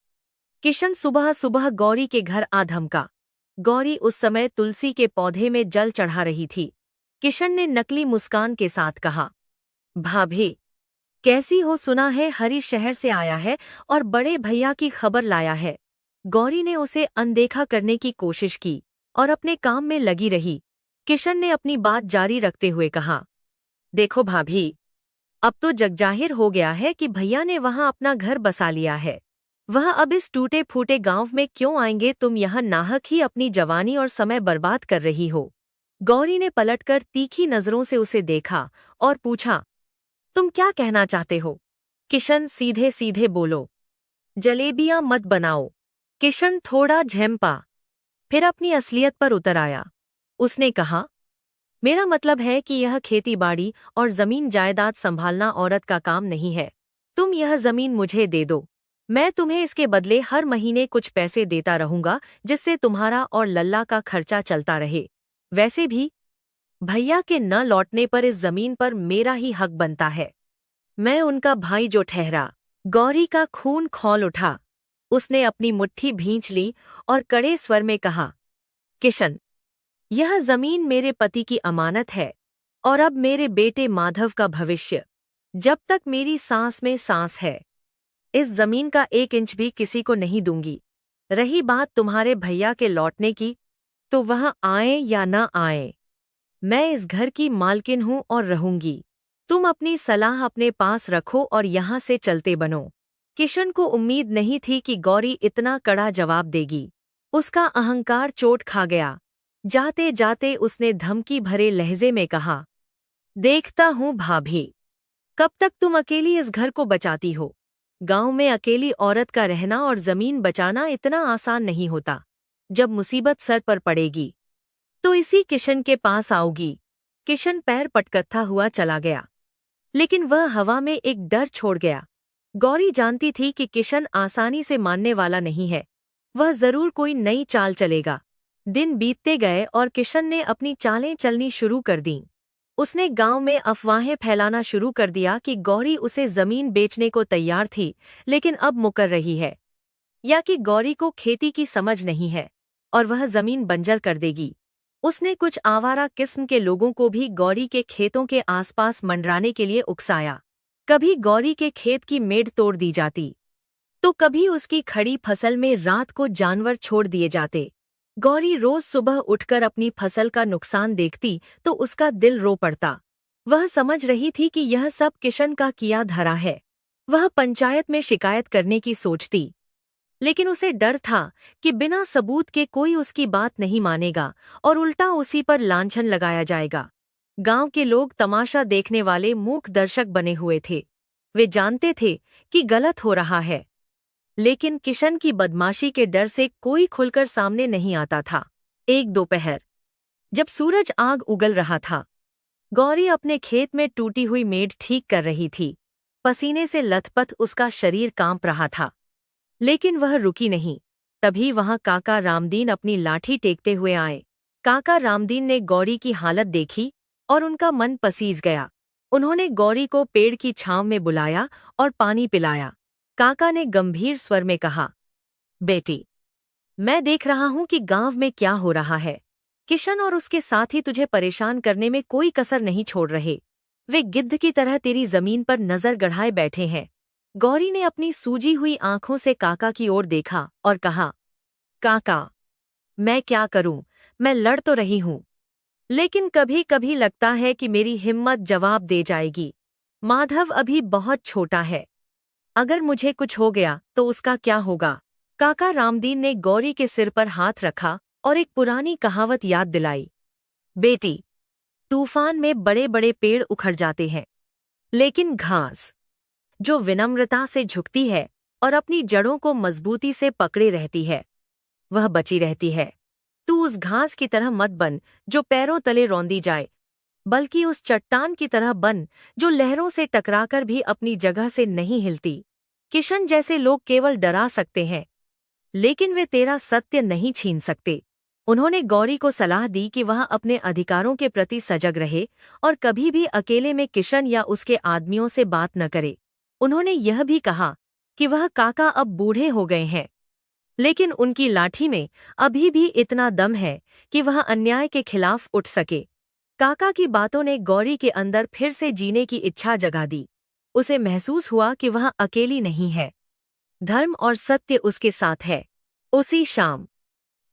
किशन सुबह सुबह गौरी के घर आ धमका। गौरी उस समय तुलसी के पौधे में जल चढ़ा रही थी। किशन ने नकली मुस्कान के साथ कहा, भाभी, कैसी हो? सुना है हरी शहर से आया है और बड़े भैया की खबर लाया है। गौरी ने उसे अनदेखा करने की कोशिश की और अपने काम में लगी रही। किशन ने अपनी बात जारी रखते हुए कहा, देखो भाभी, अब तो जगजाहिर हो गया है कि भैया ने वहां अपना घर बसा लिया है। वह अब इस टूटे फूटे गांव में क्यों आएंगे? तुम यहाँ नाहक ही अपनी जवानी और समय बर्बाद कर रही हो। गौरी ने पलटकर तीखी नजरों से उसे देखा और पूछा, तुम क्या कहना चाहते हो? किशन, सीधे सीधे बोलो, जलेबियां मत बनाओ। किशन थोड़ा झेंपा, फिर अपनी असलियत पर उतर आया। उसने कहा, मेरा मतलब है कि यह खेती-बाड़ी और जमीन जायदाद संभालना औरत का काम नहीं है। तुम यह जमीन मुझे दे दो, मैं तुम्हें इसके बदले हर महीने कुछ पैसे देता रहूंगा, जिससे तुम्हारा और लल्ला का खर्चा चलता रहे। वैसे भी भैया के न लौटने पर इस जमीन पर मेरा ही हक बनता है। मैं उनका भाई जो ठहरा। गौरी का खून खौल उठा। उसने अपनी मुट्ठी भींच ली और कड़े स्वर में कहा, किशन, यह जमीन मेरे पति की अमानत है और अब मेरे बेटे माधव का भविष्य। जब तक मेरी सांस में सांस है, इस जमीन का 1 इंच भी किसी को नहीं दूंगी। रही बात तुम्हारे भैया के लौटने की, तो वह आए या न आए, मैं इस घर की मालकिन हूं और रहूंगी। तुम अपनी सलाह अपने पास रखो और यहां से चलते बनो। किशन को उम्मीद नहीं थी कि गौरी इतना कड़ा जवाब देगी। उसका अहंकार चोट खा गया। जाते जाते उसने धमकी भरे लहजे में कहा, देखता हूं भाभी, कब तक तुम अकेली इस घर को बचाती हो। गांव में अकेली औरत का रहना और जमीन बचाना इतना आसान नहीं होता। जब मुसीबत सर पर पड़ेगी तो इसी किशन के पास आओगी। किशन पैर पटकता हुआ चला गया, लेकिन वह हवा में एक डर छोड़ गया। गौरी जानती थी कि किशन आसानी से मानने वाला नहीं है। वह जरूर कोई नई चाल चलेगा। दिन बीतते गए और किशन ने अपनी चालें चलनी शुरू कर दीं। उसने गांव में अफवाहें फैलाना शुरू कर दिया कि गौरी उसे जमीन बेचने को तैयार थी, लेकिन अब मुकर रही है, या कि गौरी को खेती की समझ नहीं है और वह जमीन बंजर कर देगी। उसने कुछ आवारा किस्म के लोगों को भी गौरी के खेतों के आसपास मंडराने के लिए उकसाया। कभी गौरी के खेत की मेड़ तोड़ दी जाती, तो कभी उसकी खड़ी फसल में रात को जानवर छोड़ दिए जाते। गौरी रोज सुबह उठकर अपनी फसल का नुकसान देखती तो उसका दिल रो पड़ता। वह समझ रही थी कि यह सब किशन का किया धरा है। वह पंचायत में शिकायत करने की सोचती, लेकिन उसे डर था कि बिना सबूत के कोई उसकी बात नहीं मानेगा और उल्टा उसी पर लांछन लगाया जाएगा। गांव के लोग तमाशा देखने वाले मूक दर्शक बने हुए थे। वे जानते थे कि गलत हो रहा है, लेकिन किशन की बदमाशी के डर से कोई खुलकर सामने नहीं आता था। एक दोपहर, जब सूरज आग उगल रहा था, गौरी अपने खेत में टूटी हुई मेड़ ठीक कर रही थी। पसीने से लथपथ उसका शरीर कांप रहा था, लेकिन वह रुकी नहीं। तभी वहां काका रामदीन अपनी लाठी टेकते हुए आए। काका रामदीन ने गौरी की हालत देखी और उनका मन पसीज गया। उन्होंने गौरी को पेड़ की छांव में बुलाया और पानी पिलाया। काका ने गंभीर स्वर में कहा, बेटी, मैं देख रहा हूं कि गांव में क्या हो रहा है। किशन और उसके साथी तुझे परेशान करने में कोई कसर नहीं छोड़ रहे। वे गिद्ध की तरह तेरी जमीन पर नजर गड़ाए बैठे हैं। गौरी ने अपनी सूजी हुई आंखों से काका की ओर देखा और कहा, काका, मैं क्या करूं, मैं लड़ तो रही हूं, लेकिन कभी कभी लगता है कि मेरी हिम्मत जवाब दे जाएगी। माधव अभी बहुत छोटा है। अगर मुझे कुछ हो गया तो उसका क्या होगा। काका रामदीन ने गौरी के सिर पर हाथ रखा और एक पुरानी कहावत याद दिलाई, बेटी, तूफान में बड़े बड़े पेड़ उखड़ जाते हैं, लेकिन घास जो विनम्रता से झुकती है और अपनी जड़ों को मजबूती से पकड़े रहती है, वह बची रहती है। तू उस घास की तरह मत बन जो पैरों तले रौंदी जाए, बल्कि उस चट्टान की तरह बन जो लहरों से टकराकर भी अपनी जगह से नहीं हिलती। किशन जैसे लोग केवल डरा सकते हैं, लेकिन वे तेरा सत्य नहीं छीन सकते। उन्होंने गौरी को सलाह दी कि वह अपने अधिकारों के प्रति सजग रहे और कभी भी अकेले में किशन या उसके आदमियों से बात न करे। उन्होंने यह भी कहा कि वह काका अब बूढ़े हो गए हैं, लेकिन उनकी लाठी में अभी भी इतना दम है कि वह अन्याय के खिलाफ उठ सके। काका की बातों ने गौरी के अंदर फिर से जीने की इच्छा जगा दी। उसे महसूस हुआ कि वह अकेली नहीं है, धर्म और सत्य उसके साथ है। उसी शाम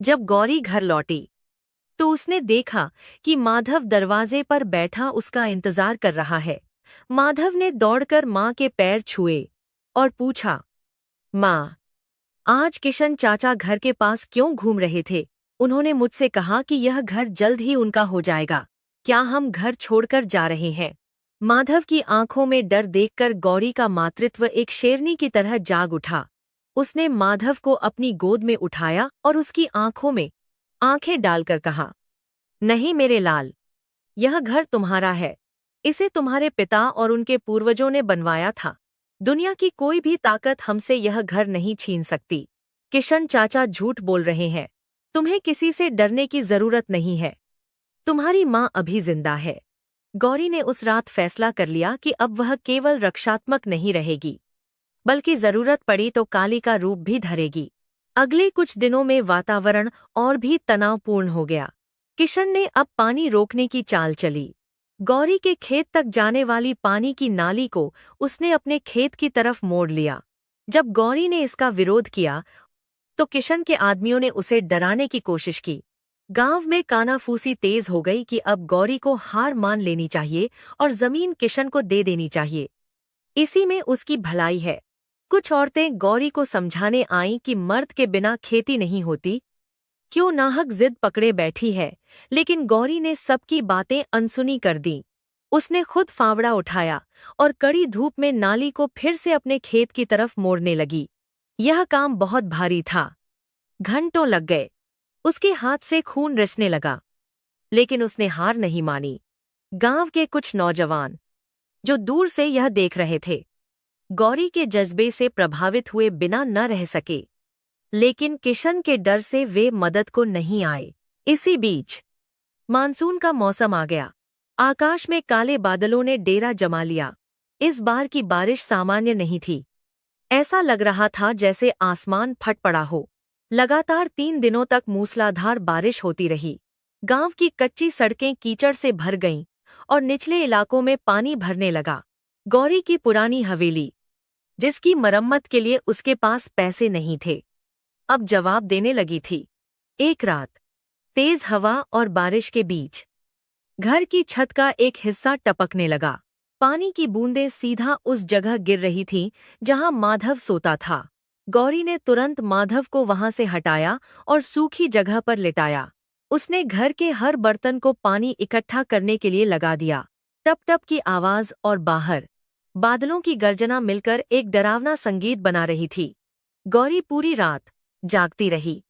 जब गौरी घर लौटी, तो उसने देखा कि माधव दरवाजे पर बैठा उसका इंतजार कर रहा है। माधव ने दौड़कर माँ के पैर छुए और पूछा, माँ, आज किशन चाचा घर के पास क्यों घूम रहे थे? उन्होंने मुझसे कहा कि यह घर जल्द ही उनका हो जाएगा। क्या हम घर छोड़कर जा रहे हैं? माधव की आंखों में डर देखकर गौरी का मातृत्व एक शेरनी की तरह जाग उठा। उसने माधव को अपनी गोद में उठाया और उसकी आंखों में आंखें डालकर कहा, नहीं मेरे लाल, यह घर तुम्हारा है। इसे तुम्हारे पिता और उनके पूर्वजों ने बनवाया था। दुनिया की कोई भी ताकत हमसे यह घर नहीं छीन सकती। किशन चाचा झूठ बोल रहे हैं। तुम्हें किसी से डरने की जरूरत नहीं है। तुम्हारी माँ अभी जिंदा है। गौरी ने उस रात फैसला कर लिया कि अब वह केवल रक्षात्मक नहीं रहेगी, बल्कि जरूरत पड़ी तो काली का रूप भी धरेगी। अगले कुछ दिनों में वातावरण और भी तनावपूर्ण हो गया। किशन ने अब पानी रोकने की चाल चली। गौरी के खेत तक जाने वाली पानी की नाली को उसने अपने खेत की तरफ मोड़ लिया। जब गौरी ने इसका विरोध किया, तो किशन के आदमियों ने उसे डराने की कोशिश की। गांव में कानाफूसी तेज हो गई कि अब गौरी को हार मान लेनी चाहिए और जमीन किशन को दे देनी चाहिए। इसी में उसकी भलाई है। कुछ औरतें गौरी को समझाने आईं कि मर्द के बिना खेती नहीं होती, क्यों नाहक जिद पकड़े बैठी है, लेकिन गौरी ने सबकी बातें अनसुनी कर दीं। उसने खुद फावड़ा उठाया और कड़ी धूप में नाली को फिर से अपने खेत की तरफ मोड़ने लगी। यह काम बहुत भारी था। घंटों लग गए। उसके हाथ से खून रिसने लगा, लेकिन उसने हार नहीं मानी। गांव के कुछ नौजवान, जो दूर से यह देख रहे थे, गौरी के जज्बे से प्रभावित हुए बिना न रह सके, लेकिन किशन के डर से वे मदद को नहीं आए। इसी बीच मानसून का मौसम आ गया। आकाश में काले बादलों ने डेरा जमा लिया। इस बार की बारिश सामान्य नहीं थी। ऐसा लग रहा था जैसे आसमान फट पड़ा हो। लगातार 3 दिनों तक मूसलाधार बारिश होती रही। गांव की कच्ची सड़कें कीचड़ से भर गईं और निचले इलाकों में पानी भरने लगा। गौरी की पुरानी हवेली, जिसकी मरम्मत के लिए उसके पास पैसे नहीं थे, अब जवाब देने लगी थी। एक रात तेज हवा और बारिश के बीच घर की छत का एक हिस्सा टपकने लगा। पानी की बूंदें सीधा उस जगह गिर रही थीं जहां माधव सोता था। गौरी ने तुरंत माधव को वहां से हटाया और सूखी जगह पर लिटाया। उसने घर के हर बर्तन को पानी इकट्ठा करने के लिए लगा दिया। टप टप की आवाज और बाहर बादलों की गर्जना मिलकर एक डरावना संगीत बना रही थी। गौरी पूरी रात जागती रही,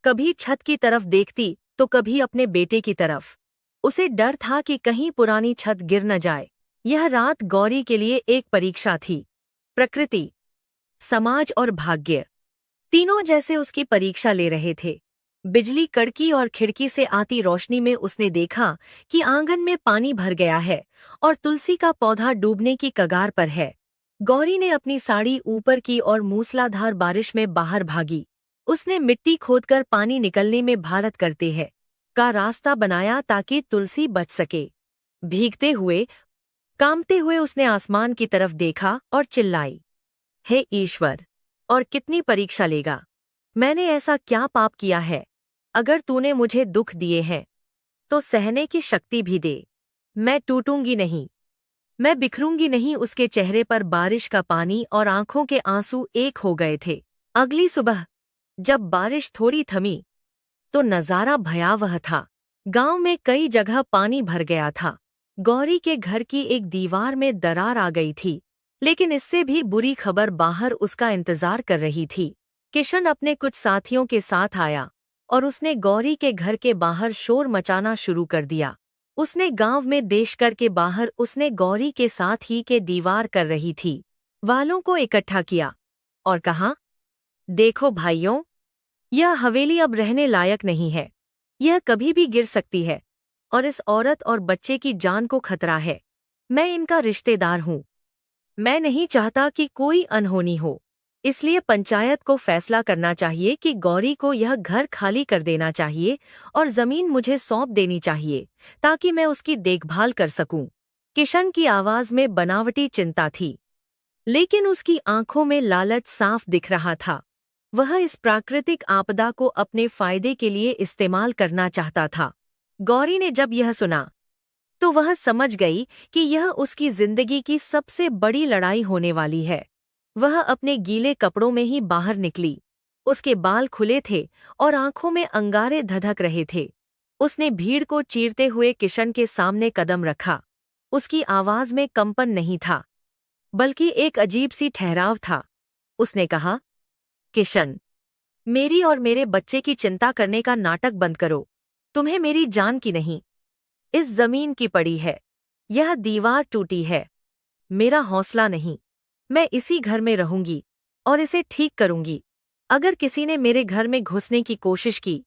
कभी छत की तरफ देखती तो कभी अपने बेटे की तरफ। उसे डर था कि कहीं पुरानी छत गिर न जाए। यह रात गौरी के लिए एक परीक्षा थी। प्रकृति, समाज और भाग्य, तीनों जैसे उसकी परीक्षा ले रहे थे। बिजली कड़की और खिड़की से आती रोशनी में उसने देखा कि आंगन में पानी भर गया है और तुलसी का पौधा डूबने की कगार पर है। गौरी ने अपनी साड़ी ऊपर की और मूसलाधार बारिश में बाहर भागी। उसने मिट्टी खोदकर पानी निकलने में भारत करते हैं का रास्ता बनाया ताकि तुलसी बच सके। भीगते हुए, कांपते हुए उसने आसमान की तरफ देखा और चिल्लाई, हे ईश्वर, और कितनी परीक्षा लेगा? मैंने ऐसा क्या पाप किया है? अगर तूने मुझे दुख दिए हैं तो सहने की शक्ति भी दे। मैं टूटूंगी नहीं, मैं बिखरूंगी नहीं। उसके चेहरे पर बारिश का पानी और आंखों के आंसू एक हो गए थे। अगली सुबह जब बारिश थोड़ी थमी तो नजारा भयावह था। गांव में कई जगह पानी भर गया था। गौरी के घर की एक दीवार में दरार आ गई थी, लेकिन इससे भी बुरी खबर बाहर उसका इंतजार कर रही थी। किशन अपने कुछ साथियों के साथ आया और उसने गौरी के घर के बाहर शोर मचाना शुरू कर दिया। उसने गांव में देशकर के बाहर उसने गौरी के साथ ही के दीवार कर रही थी वालों को इकट्ठा किया और कहा, देखो भाइयों, यह हवेली अब रहने लायक नहीं है। यह कभी भी गिर सकती है और इस औरत और बच्चे की जान को खतरा है। मैं इनका रिश्तेदार हूँ। मैं नहीं चाहता कि कोई अनहोनी हो, इसलिए पंचायत को फैसला करना चाहिए कि गौरी को यह घर खाली कर देना चाहिए और जमीन मुझे सौंप देनी चाहिए ताकि मैं उसकी देखभाल कर सकूं। किशन की आवाज में बनावटी चिंता थी, लेकिन उसकी आंखों में लालच साफ दिख रहा था। वह इस प्राकृतिक आपदा को अपने फायदे के लिए इस्तेमाल करना चाहता था। गौरी ने जब यह सुना तो वह समझ गई कि यह उसकी जिंदगी की सबसे बड़ी लड़ाई होने वाली है। वह अपने गीले कपड़ों में ही बाहर निकली। उसके बाल खुले थे और आंखों में अंगारे धधक रहे थे। उसने भीड़ को चीरते हुए किशन के सामने कदम रखा। उसकी आवाज में कंपन नहीं था, बल्कि एक अजीब सी ठहराव था। उसने कहा, किशन, मेरी और मेरे बच्चे की चिंता करने का नाटक बंद करो। तुम्हें मेरी जान की नहीं, इस जमीन की पड़ी है। यह दीवार टूटी है, मेरा हौसला नहीं। मैं इसी घर में रहूंगी और इसे ठीक करूंगी। अगर किसी ने मेरे घर में घुसने की कोशिश की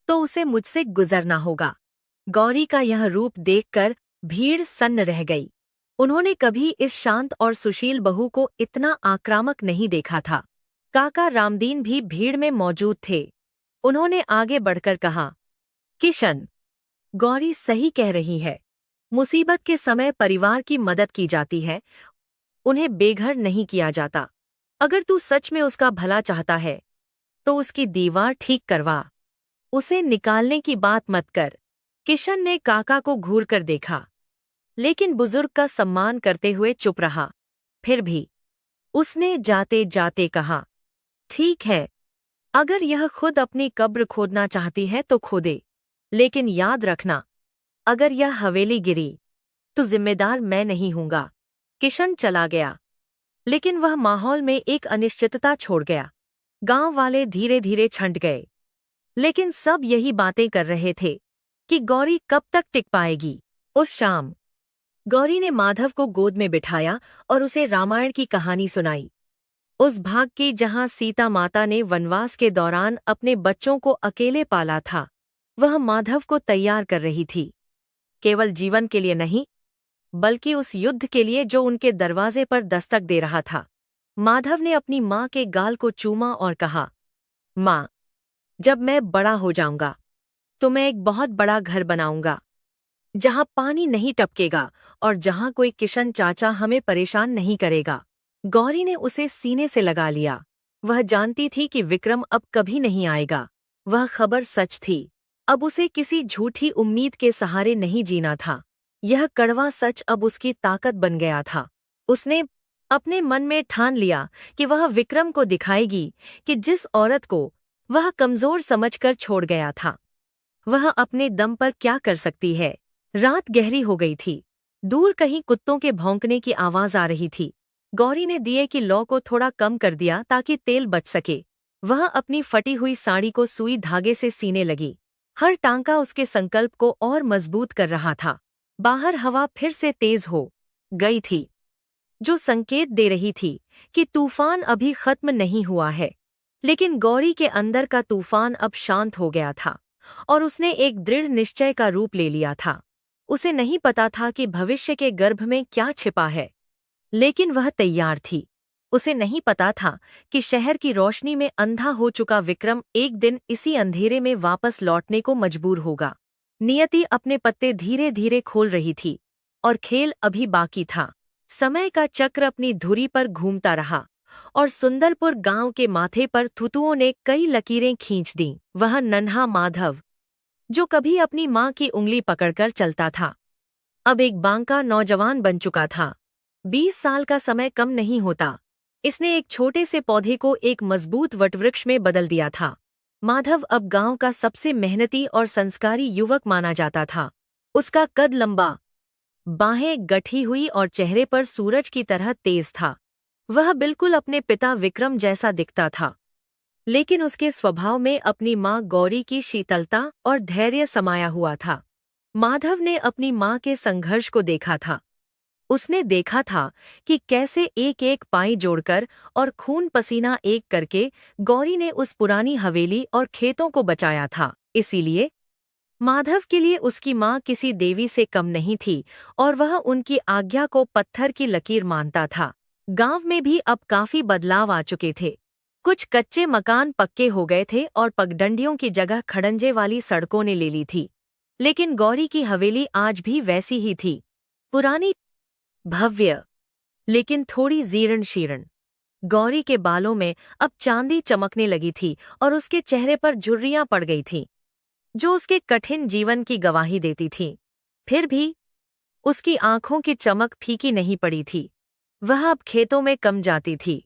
तो उसे मुझसे गुजरना होगा। गौरी का यह रूप देखकर भीड़ सन्न रह गई। उन्होंने कभी इस शांत और सुशील बहू को इतना आक्रामक नहीं देखा था। काका रामदीन भी भीड़ में मौजूद थे। उन्होंने आगे बढ़कर कहा, किशन, गौरी सही कह रही है। मुसीबत के समय परिवार की मदद की जाती है, उन्हें बेघर नहीं किया जाता। अगर तू सच में उसका भला चाहता है तो उसकी दीवार ठीक करवा, उसे निकालने की बात मत कर। किशन ने काका को घूर कर देखा, लेकिन बुजुर्ग का सम्मान करते हुए चुप रहा। फिर भी उसने जाते जाते कहा, ठीक है, अगर यह खुद अपनी कब्र खोदना चाहती है तो खोदे, लेकिन याद रखना, अगर यह हवेली गिरी तो जिम्मेदार मैं नहीं हूंगा। किशन चला गया, लेकिन वह माहौल में एक अनिश्चितता छोड़ गया। गांव वाले धीरे धीरे छंट गए, लेकिन सब यही बातें कर रहे थे कि गौरी कब तक टिक पाएगी। उस शाम गौरी ने माधव को गोद में बिठाया और उसे रामायण की कहानी सुनाई। उस भाग की जहां सीता माता ने वनवास के दौरान अपने बच्चों को अकेले पाला था। वह माधव को तैयार कर रही थी। केवल जीवन के लिए नहीं, बल्कि उस युद्ध के लिए जो उनके दरवाजे पर दस्तक दे रहा था। माधव ने अपनी माँ के गाल को चूमा और कहा, माँ, जब मैं बड़ा हो जाऊंगा तो मैं एक बहुत बड़ा घर बनाऊंगा, जहां पानी नहीं टपकेगा और जहां कोई किशन चाचा हमें परेशान नहीं करेगा। गौरी ने उसे सीने से लगा लिया। वह जानती थी कि विक्रम अब कभी नहीं आएगा। वह खबर सच थी। अब उसे किसी झूठी उम्मीद के सहारे नहीं जीना था। यह कड़वा सच अब उसकी ताकत बन गया था। उसने अपने मन में ठान लिया कि वह विक्रम को दिखाएगी कि जिस औरत को वह कमजोर समझकर छोड़ गया था, वह अपने दम पर क्या कर सकती है। रात गहरी हो गई थी। दूर कहीं कुत्तों के भौंकने की आवाज आ रही थी। गौरी ने दिए की लौ को थोड़ा कम कर दिया ताकि तेल बच सके। वह अपनी फटी हुई साड़ी को सुई धागे से सीने लगी। हर टांका उसके संकल्प को और मजबूत कर रहा था। बाहर हवा फिर से तेज हो गई थी, जो संकेत दे रही थी कि तूफान अभी खत्म नहीं हुआ है। लेकिन गौरी के अंदर का तूफान अब शांत हो गया था और उसने एक दृढ़ निश्चय का रूप ले लिया था। उसे नहीं पता था कि भविष्य के गर्भ में क्या छिपा है, लेकिन वह तैयार थी। उसे नहीं पता था कि शहर की रोशनी में अंधा हो चुका विक्रम एक दिन इसी अंधेरे में वापस लौटने को मजबूर होगा। नियति अपने पत्ते धीरे धीरे खोल रही थी और खेल अभी बाकी था। समय का चक्र अपनी धुरी पर घूमता रहा और सुंदरपुर गांव के माथे पर थुतुओं ने कई लकीरें खींच दीं। वह नन्हा माधव, जो कभी अपनी माँ की उंगली पकड़कर चलता था, अब एक बांका नौजवान बन चुका था। 20 साल का समय कम नहीं होता। इसने एक छोटे से पौधे को एक मजबूत वटवृक्ष में बदल दिया था। माधव अब गांव का सबसे मेहनती और संस्कारी युवक माना जाता था। उसका कद लंबा, बाहें गठी हुई और चेहरे पर सूरज की तरह तेज था। वह बिल्कुल अपने पिता विक्रम जैसा दिखता था, लेकिन उसके स्वभाव में अपनी माँ गौरी की शीतलता और धैर्य समाया हुआ था। माधव ने अपनी माँ के संघर्ष को देखा था। उसने देखा था कि कैसे एक एक पाई जोड़कर और खून पसीना एक करके गौरी ने उस पुरानी हवेली और खेतों को बचाया था। इसीलिए माधव के लिए उसकी माँ किसी देवी से कम नहीं थी और वह उनकी आज्ञा को पत्थर की लकीर मानता था। गांव में भी अब काफी बदलाव आ चुके थे। कुछ कच्चे मकान पक्के हो गए थे और पगडंडियों की जगह खड़ंजे वाली सड़कों ने ले ली थी। लेकिन गौरी की हवेली आज भी वैसी ही थी, पुरानी, भव्य, लेकिन थोड़ी जीर्ण शीर्ण। गौरी के बालों में अब चांदी चमकने लगी थी और उसके चेहरे पर झुर्रियां पड़ गई थीं, जो उसके कठिन जीवन की गवाही देती थीं। फिर भी उसकी आंखों की चमक फीकी नहीं पड़ी थी। वह अब खेतों में कम जाती थी,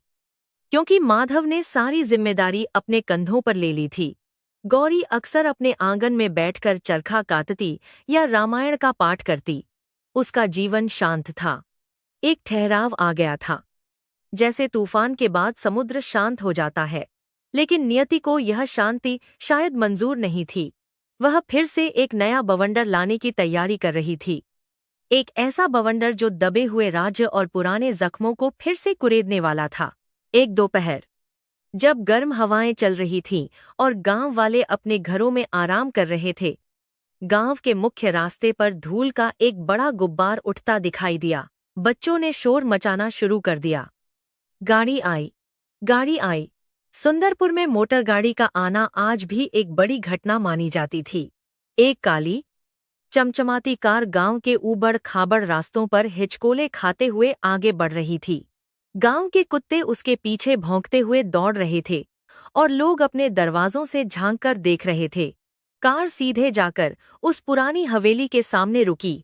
क्योंकि माधव ने सारी जिम्मेदारी अपने कंधों पर ले ली थी। गौरी अक्सर अपने आंगन में बैठकर चरखा काटती या रामायण का पाठ करती। उसका जीवन शांत था। एक ठहराव आ गया था, जैसे तूफान के बाद समुद्र शांत हो जाता है। लेकिन नियति को यह शांति शायद मंजूर नहीं थी। वह फिर से एक नया बवंडर लाने की तैयारी कर रही थी। एक ऐसा बवंडर जो दबे हुए राज्य और पुराने जख्मों को फिर से कुरेदने वाला था। एक दोपहर, जब गर्म हवाएं चल रही थीं और गांव वाले अपने घरों में आराम कर रहे थे, गांव के मुख्य रास्ते पर धूल का एक बड़ा गुब्बार उठता दिखाई दिया। बच्चों ने शोर मचाना शुरू कर दिया। गाड़ी आई, गाड़ी आई। सुंदरपुर में मोटर गाड़ी का आना आज भी एक बड़ी घटना मानी जाती थी। एक काली, चमचमाती कार गांव के ऊबड़ खाबड़ रास्तों पर हिचकोले खाते हुए आगे बढ़ रही थी। गांव के कुत्ते उसके पीछे भौंकते हुए दौड़ रहे थे और लोग अपने दरवाजों से झांककर देख रहे थे। कार सीधे जाकर उस पुरानी हवेली के सामने रुकी,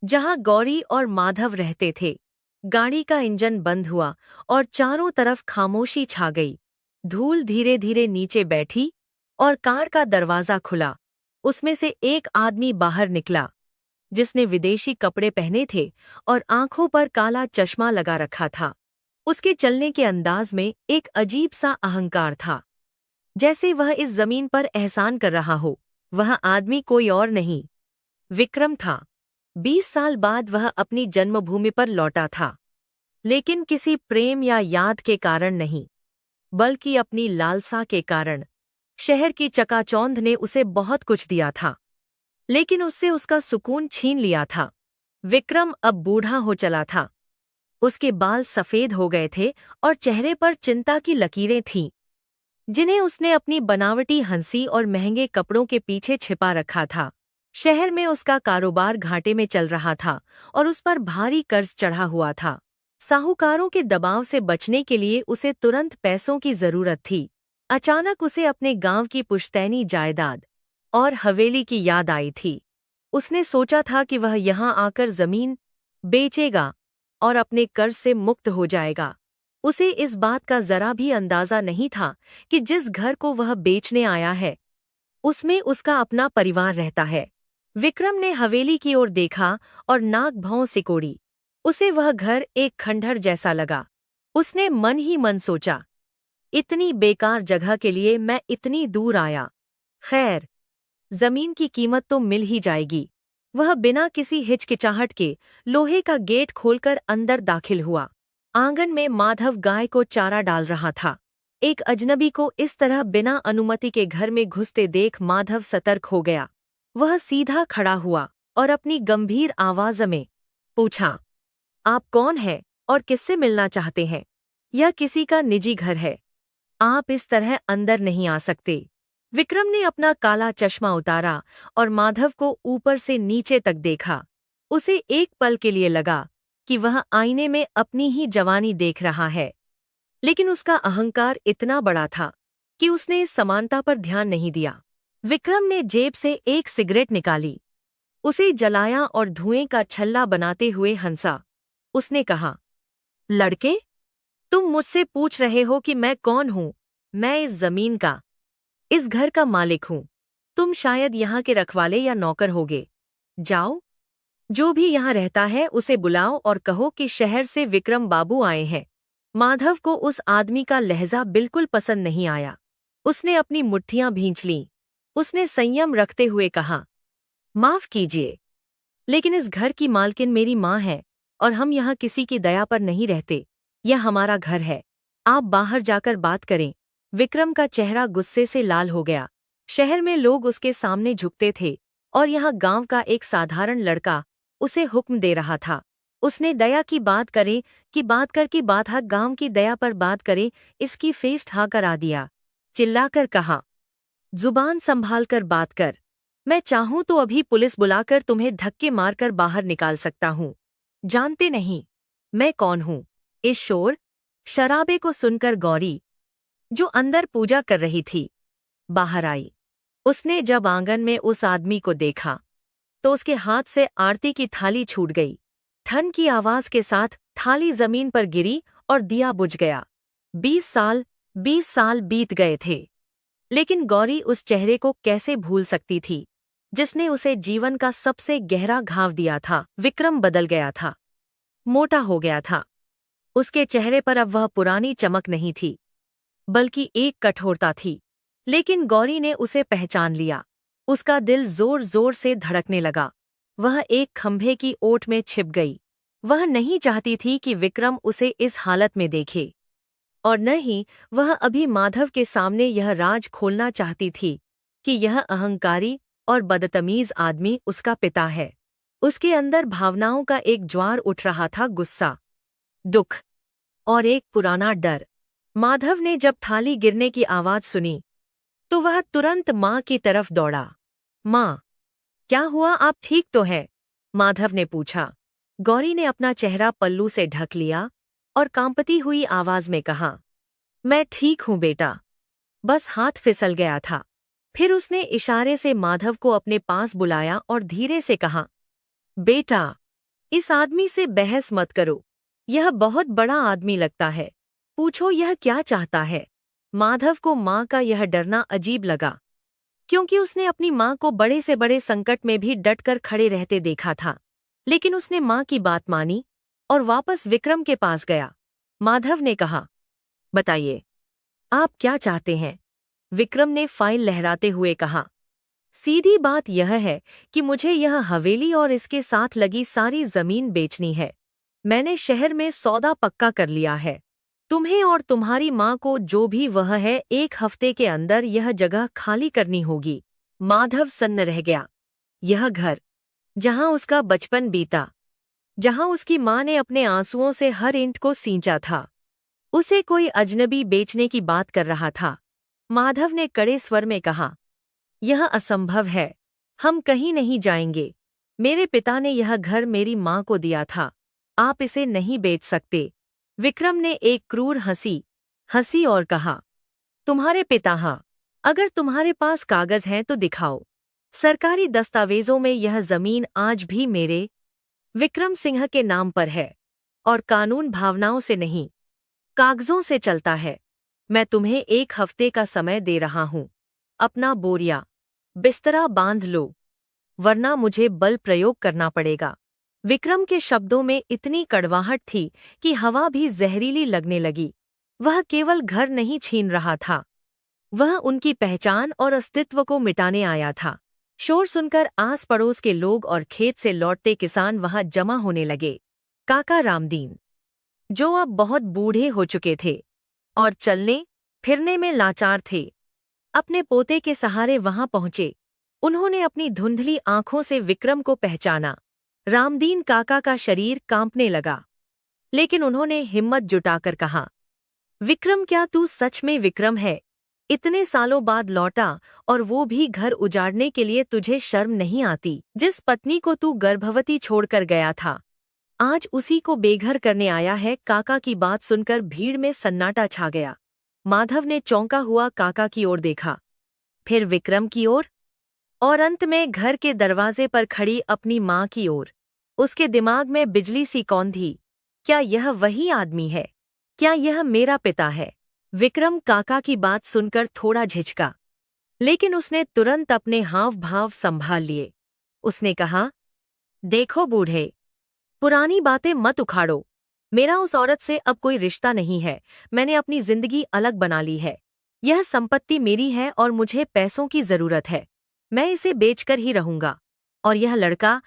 जहां गौरी और माधव रहते थे। गाड़ी का इंजन बंद हुआ और चारों तरफ खामोशी छा गई। धूल धीरे धीरे नीचे बैठी और कार का दरवाजा खुला। उसमें से एक आदमी बाहर निकला, जिसने विदेशी कपड़े पहने थे और आंखों पर काला चश्मा लगा रखा था। उसके चलने के अंदाज में एक अजीब सा अहंकार था, जैसे वह इस जमीन पर एहसान कर रहा हो। वह आदमी कोई और नहीं, विक्रम था। 20 साल बाद वह अपनी जन्मभूमि पर लौटा था, लेकिन किसी प्रेम या याद के कारण नहीं, बल्कि अपनी लालसा के कारण। शहर की चकाचौंध ने उसे बहुत कुछ दिया था, लेकिन उससे उसका सुकून छीन लिया था। विक्रम अब बूढ़ा हो चला था। उसके बाल सफेद हो गए थे और चेहरे पर चिंता की लकीरें थीं, जिन्हें उसने अपनी बनावटी हंसी और महंगे कपड़ों के पीछे छिपा रखा था। शहर में उसका कारोबार घाटे में चल रहा था और उस पर भारी कर्ज चढ़ा हुआ था। साहूकारों के दबाव से बचने के लिए उसे तुरंत पैसों की जरूरत थी। अचानक उसे अपने गांव की पुश्तैनी जायदाद और हवेली की याद आई थी। उसने सोचा था कि वह यहाँ आकर जमीन बेचेगा और अपने कर्ज से मुक्त हो जाएगा। उसे इस बात का जरा भी अंदाजा नहीं था कि जिस घर को वह बेचने आया है उसमें उसका अपना परिवार रहता है। विक्रम ने हवेली की ओर देखा और नाक भौं सिकोड़ी। उसे वह घर एक खंडहर जैसा लगा। उसने मन ही मन सोचा, इतनी बेकार जगह के लिए मैं इतनी दूर आया। खैर, जमीन की कीमत तो मिल ही जाएगी। वह बिना किसी हिचकिचाहट के लोहे का गेट खोलकर अंदर दाखिल हुआ। आंगन में माधव गाय को चारा डाल रहा था। एक अजनबी को इस तरह बिना अनुमति के घर में घुसते देख माधव सतर्क हो गया। वह सीधा खड़ा हुआ और अपनी गंभीर आवाज में पूछा, आप कौन हैं और किससे मिलना चाहते हैं? यह किसी का निजी घर है। आप इस तरह अंदर नहीं आ सकते। विक्रम ने अपना काला चश्मा उतारा और माधव को ऊपर से नीचे तक देखा। उसे एक पल के लिए लगा कि वह आईने में अपनी ही जवानी देख रहा है, लेकिन उसका अहंकार इतना बड़ा था कि उसने इस समानता पर ध्यान नहीं दिया। विक्रम ने जेब से एक सिगरेट निकाली, उसे जलाया और धुएं का छल्ला बनाते हुए हंसा। उसने कहा, लड़के, तुम मुझसे पूछ रहे हो कि मैं कौन हूं? मैं इस जमीन का, इस घर का मालिक हूं। तुम शायद यहाँ के रखवाले या नौकर होगे। जाओ, जो भी यहाँ रहता है उसे बुलाओ और कहो कि शहर से विक्रम बाबू आए हैं। माधव को उस आदमी का लहजा बिल्कुल पसंद नहीं आया। उसने अपनी मुट्ठियां भींच लीं। उसने संयम रखते हुए कहा, माफ कीजिए, लेकिन इस घर की मालकिन मेरी माँ है और हम यहाँ किसी की दया पर नहीं रहते। यह हमारा घर है। आप बाहर जाकर बात करें। विक्रम का चेहरा गुस्से से लाल हो गया। शहर में लोग उसके सामने झुकते थे और यहाँ गांव का एक साधारण लड़का उसे हुक्म दे रहा था। उसने दया की बात करे कि बात कर की बात हक गांव की दया पर बात करे, इसकी फेस ठा करा दिया। चिल्लाकर कहा, जुबान संभाल कर बात कर। मैं चाहूं तो अभी पुलिस बुलाकर तुम्हें धक्के मारकर बाहर निकाल सकता हूं। जानते नहीं मैं कौन हूं? इस शोर शराबे को सुनकर गौरी, जो अंदर पूजा कर रही थी, बाहर आई। उसने जब आंगन में उस आदमी को देखा तो उसके हाथ से आरती की थाली छूट गई। ठन की आवाज के साथ थाली जमीन पर गिरी और दिया बुझ गया। 20 साल बीत गए थे, लेकिन गौरी उस चेहरे को कैसे भूल सकती थी जिसने उसे जीवन का सबसे गहरा घाव दिया था। विक्रम बदल गया था, मोटा हो गया था। उसके चेहरे पर अब वह पुरानी चमक नहीं थी, बल्कि एक कठोरता थी। लेकिन गौरी ने उसे पहचान लिया। उसका दिल जोर जोर से धड़कने लगा। वह एक खंभे की ओट में छिप गई। वह नहीं चाहती थी कि विक्रम उसे इस हालत में देखे, और न ही वह अभी माधव के सामने यह राज खोलना चाहती थी कि यह अहंकारी और बदतमीज आदमी उसका पिता है। उसके अंदर भावनाओं का एक ज्वार उठ रहा था, गुस्सा, दुख और एक पुराना डर। माधव ने जब थाली गिरने की आवाज सुनी तो वह तुरंत माँ की तरफ दौड़ा। माँ, क्या हुआ? आप ठीक तो है? माधव ने पूछा। गौरी ने अपना चेहरा पल्लू से ढक लिया और कांपती हुई आवाज में कहा, मैं ठीक हूँ बेटा, बस हाथ फिसल गया था। फिर उसने इशारे से माधव को अपने पास बुलाया और धीरे से कहा, बेटा, इस आदमी से बहस मत करो। यह बहुत बड़ा आदमी लगता है। पूछो यह क्या चाहता है। माधव को माँ का यह डरना अजीब लगा, क्योंकि उसने अपनी माँ को बड़े से बड़े संकट में भी डटकर खड़े रहते देखा था। लेकिन उसने माँ की बात मानी और वापस विक्रम के पास गया। माधव ने कहा, बताइए, आप क्या चाहते हैं? विक्रम ने फाइल लहराते हुए कहा, सीधी बात यह है कि मुझे यह हवेली और इसके साथ लगी सारी जमीन बेचनी है। मैंने शहर में सौदा पक्का कर लिया है। तुम्हें और तुम्हारी माँ को जो भी वह है 1 हफ्ते के अंदर यह जगह खाली करनी होगी। माधव सन्न रह गया। यह घर, जहां उसका बचपन बीता, जहां उसकी माँ ने अपने आंसुओं से हर ईंट को सींचा था, उसे कोई अजनबी बेचने की बात कर रहा था। माधव ने कड़े स्वर में कहा, यह असंभव है, हम कहीं नहीं जाएंगे। मेरे पिता ने यह घर मेरी माँ को दिया था, आप इसे नहीं बेच सकते। विक्रम ने एक क्रूर हंसी और कहा, तुम्हारे पिता? हाँ, अगर तुम्हारे पास कागज हैं तो दिखाओ। सरकारी दस्तावेजों में यह जमीन आज भी मेरे विक्रम सिंह के नाम पर है, और कानून भावनाओं से नहीं, कागजों से चलता है। मैं तुम्हें 1 हफ्ते का समय दे रहा हूं। अपना बोरिया बिस्तरा बांध लो, वरना मुझे बल प्रयोग करना पड़ेगा। विक्रम के शब्दों में इतनी कड़वाहट थी कि हवा भी जहरीली लगने लगी। वह केवल घर नहीं छीन रहा था, वह उनकी पहचान और अस्तित्व को मिटाने आया था। शोर सुनकर आस पड़ोस के लोग और खेत से लौटते किसान वहां जमा होने लगे। काका रामदीन, जो अब बहुत बूढ़े हो चुके थे और चलने फिरने में लाचार थे, अपने पोते के सहारे वहां पहुंचे। उन्होंने अपनी धुंधली आंखों से विक्रम को पहचाना। रामदीन काका का शरीर कांपने लगा, लेकिन उन्होंने हिम्मत जुटाकर कहा, विक्रम, क्या तू सच में विक्रम है? इतने सालों बाद लौटा, और वो भी घर उजाड़ने के लिए। तुझे शर्म नहीं आती? जिस पत्नी को तू गर्भवती छोड़कर गया था, आज उसी को बेघर करने आया है। काका की बात सुनकर भीड़ में सन्नाटा छा गया। माधव ने चौंका हुआ काका की ओर देखा, फिर विक्रम की ओर, और अंत में घर के दरवाजे पर खड़ी अपनी माँ की ओर। उसके दिमाग में बिजली सी कौंधी। क्या यह वही आदमी है? क्या यह मेरा पिता है? विक्रम काका की बात सुनकर थोड़ा झिझका, लेकिन उसने तुरंत अपने हाव भाव संभाल लिए। उसने कहा, देखो बूढ़े, पुरानी बातें मत उखाड़ो। मेरा उस औरत से अब कोई रिश्ता नहीं है। मैंने अपनी जिंदगी अलग बना ली है। यह संपत्ति मेरी है और मुझे पैसों की जरूरत है। मैं इसे बेचकर ही रहूंगा। और यह लड़का,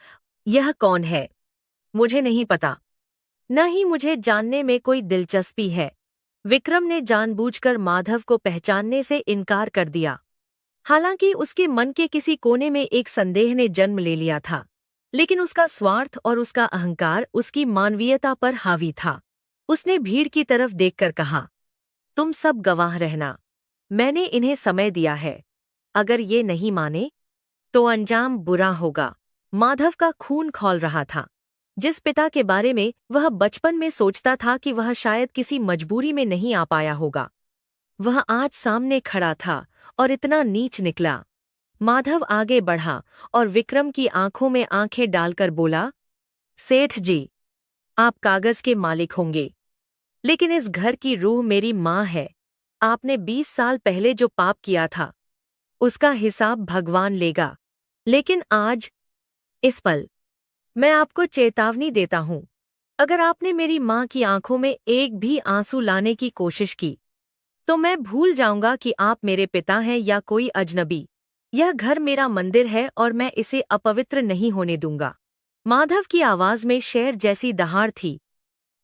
यह कौन है? मुझे नहीं पता, न ही मुझे जानने में कोई दिलचस्पी है। विक्रम ने जानबूझकर माधव को पहचानने से इनकार कर दिया। हालांकि उसके मन के किसी कोने में एक संदेह ने जन्म ले लिया था, लेकिन उसका स्वार्थ और उसका अहंकार उसकी मानवीयता पर हावी था। उसने भीड़ की तरफ देखकर कहा, तुम सब गवाह रहना। मैंने इन्हें समय दिया है। अगर ये नहीं माने तो अंजाम बुरा होगा। माधव का खून खौल रहा था। जिस पिता के बारे में वह बचपन में सोचता था कि वह शायद किसी मजबूरी में नहीं आ पाया होगा, वह आज सामने खड़ा था और इतना नीच निकला। माधव आगे बढ़ा और विक्रम की आंखों में आंखें डालकर बोला, सेठ जी, आप कागज के मालिक होंगे, लेकिन इस घर की रूह मेरी माँ है। आपने 20 साल पहले जो पाप किया था, उसका हिसाब भगवान लेगा। लेकिन आज, इस पल, मैं आपको चेतावनी देता हूं। अगर आपने मेरी माँ की आंखों में एक भी आंसू लाने की कोशिश की, तो मैं भूल जाऊंगा कि आप मेरे पिता हैं या कोई अजनबी। यह घर मेरा मंदिर है और मैं इसे अपवित्र नहीं होने दूंगा। माधव की आवाज में शेर जैसी दहाड़ थी,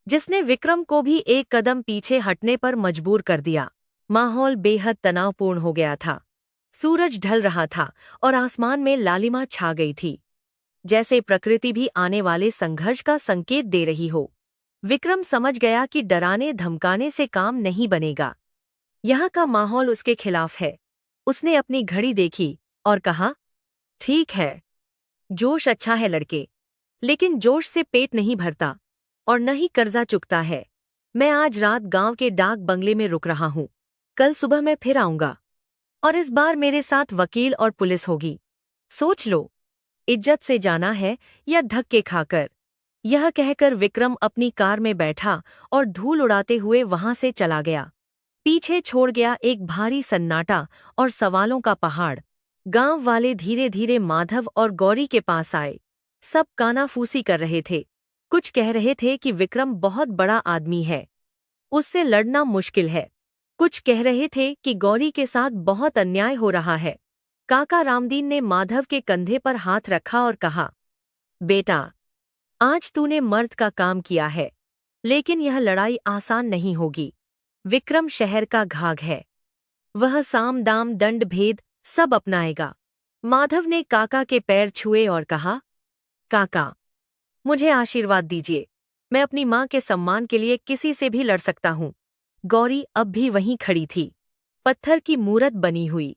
जिसने विक्रम को भी एक कदम पीछे हटने पर मजबूर कर दिया। माहौल बेहद तनावपूर्ण हो गया था। सूरज ढल रहा था और आसमान में लालिमा छा गई थी, जैसे प्रकृति भी आने वाले संघर्ष का संकेत दे रही हो। विक्रम समझ गया कि डराने धमकाने से काम नहीं बनेगा। यहाँ का माहौल उसके खिलाफ है। उसने अपनी घड़ी देखी और कहा, ठीक है, जोश अच्छा है लड़के, लेकिन जोश से पेट नहीं भरता और न ही कर्जा चुकता है। मैं आज रात गांव के डाक बंगले में रुक रहा हूँ। कल सुबह मैं फिर आऊंगा, और इस बार मेरे साथ वकील और पुलिस होगी। सोच लो, इज्जत से जाना है या धक्के खाकर। यह कहकर विक्रम अपनी कार में बैठा और धूल उड़ाते हुए वहां से चला गया। पीछे छोड़ गया एक भारी सन्नाटा और सवालों का पहाड़। गांव वाले धीरे धीरे माधव और गौरी के पास आए। सब कानाफूसी कर रहे थे। कुछ कह रहे थे कि विक्रम बहुत बड़ा आदमी है, उससे लड़ना मुश्किल है। कुछ कह रहे थे कि गौरी के साथ बहुत अन्याय हो रहा है। काका रामदीन ने माधव के कंधे पर हाथ रखा और कहा, बेटा, आज तूने मर्द का काम किया है, लेकिन यह लड़ाई आसान नहीं होगी। विक्रम शहर का घाघ है। वह साम दाम दंड भेद सब अपनाएगा। माधव ने काका के पैर छुए और कहा, काका, मुझे आशीर्वाद दीजिए। मैं अपनी माँ के सम्मान के लिए किसी से भी लड़ सकता हूँ। गौरी अब भी वहीं खड़ी थी, पत्थर की मूरत बनी हुई।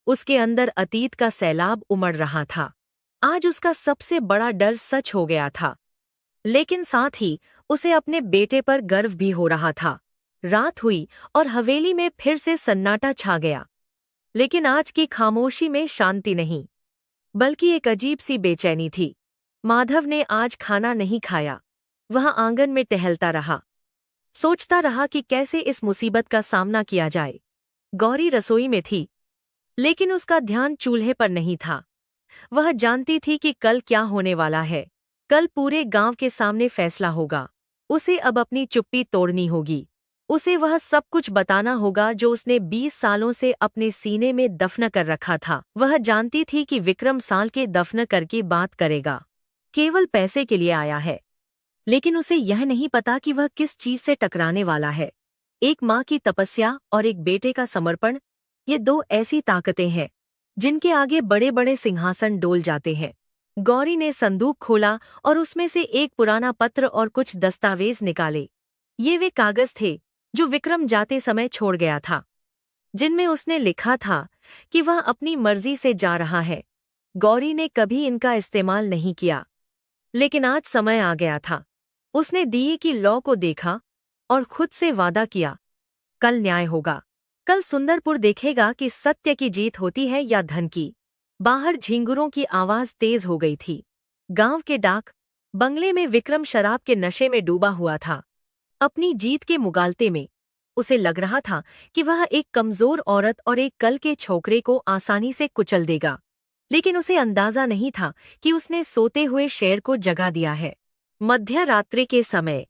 उसके अंदर अतीत का सैलाब उमड़ रहा था। आज उसका सबसे बड़ा डर सच हो गया था, लेकिन साथ ही उसे अपने बेटे पर गर्व भी हो रहा था। रात हुई और हवेली में फिर से सन्नाटा छा गया, लेकिन आज की खामोशी में शांति नहीं, बल्कि एक अजीब सी बेचैनी थी। माधव ने आज खाना नहीं खाया। वह आंगन में टहलता रहा, सोचता रहा कि कैसे इस मुसीबत का सामना किया जाए। गौरी रसोई में थी, लेकिन उसका ध्यान चूल्हे पर नहीं था। वह जानती थी कि कल क्या होने वाला है। कल पूरे गांव के सामने फैसला होगा। उसे अब अपनी चुप्पी तोड़नी होगी। उसे वह सब कुछ बताना होगा जो उसने 20 सालों से अपने सीने में दफन कर रखा था। वह जानती थी कि विक्रम साल के दफन करके बात करेगा, केवल पैसे के लिए आया है, लेकिन उसे यह नहीं पता कि वह किस चीज से टकराने वाला है। एक माँ की तपस्या और एक बेटे का समर्पण, ये दो ऐसी ताकतें हैं जिनके आगे बड़े बड़े सिंहासन डोल जाते हैं। गौरी ने संदूक खोला और उसमें से एक पुराना पत्र और कुछ दस्तावेज निकाले। ये वे कागज थे जो विक्रम जाते समय छोड़ गया था, जिनमें उसने लिखा था कि वह अपनी मर्जी से जा रहा है। गौरी ने कभी इनका इस्तेमाल नहीं किया, लेकिन आज समय आ गया था। उसने दिए की लौ को देखा और खुद से वादा किया, कल न्याय होगा। कल सुंदरपुर देखेगा कि सत्य की जीत होती है या धन की। बाहर झींगुरों की आवाज तेज हो गई थी। गांव के डाक बंगले में विक्रम शराब के नशे में डूबा हुआ था, अपनी जीत के मुगालते में। उसे लग रहा था कि वह एक कमजोर औरत और एक कल के छोकरे को आसानी से कुचल देगा, लेकिन उसे अंदाजा नहीं था कि उसने सोते हुए शेर को जगा दिया है। मध्य रात्रि के समय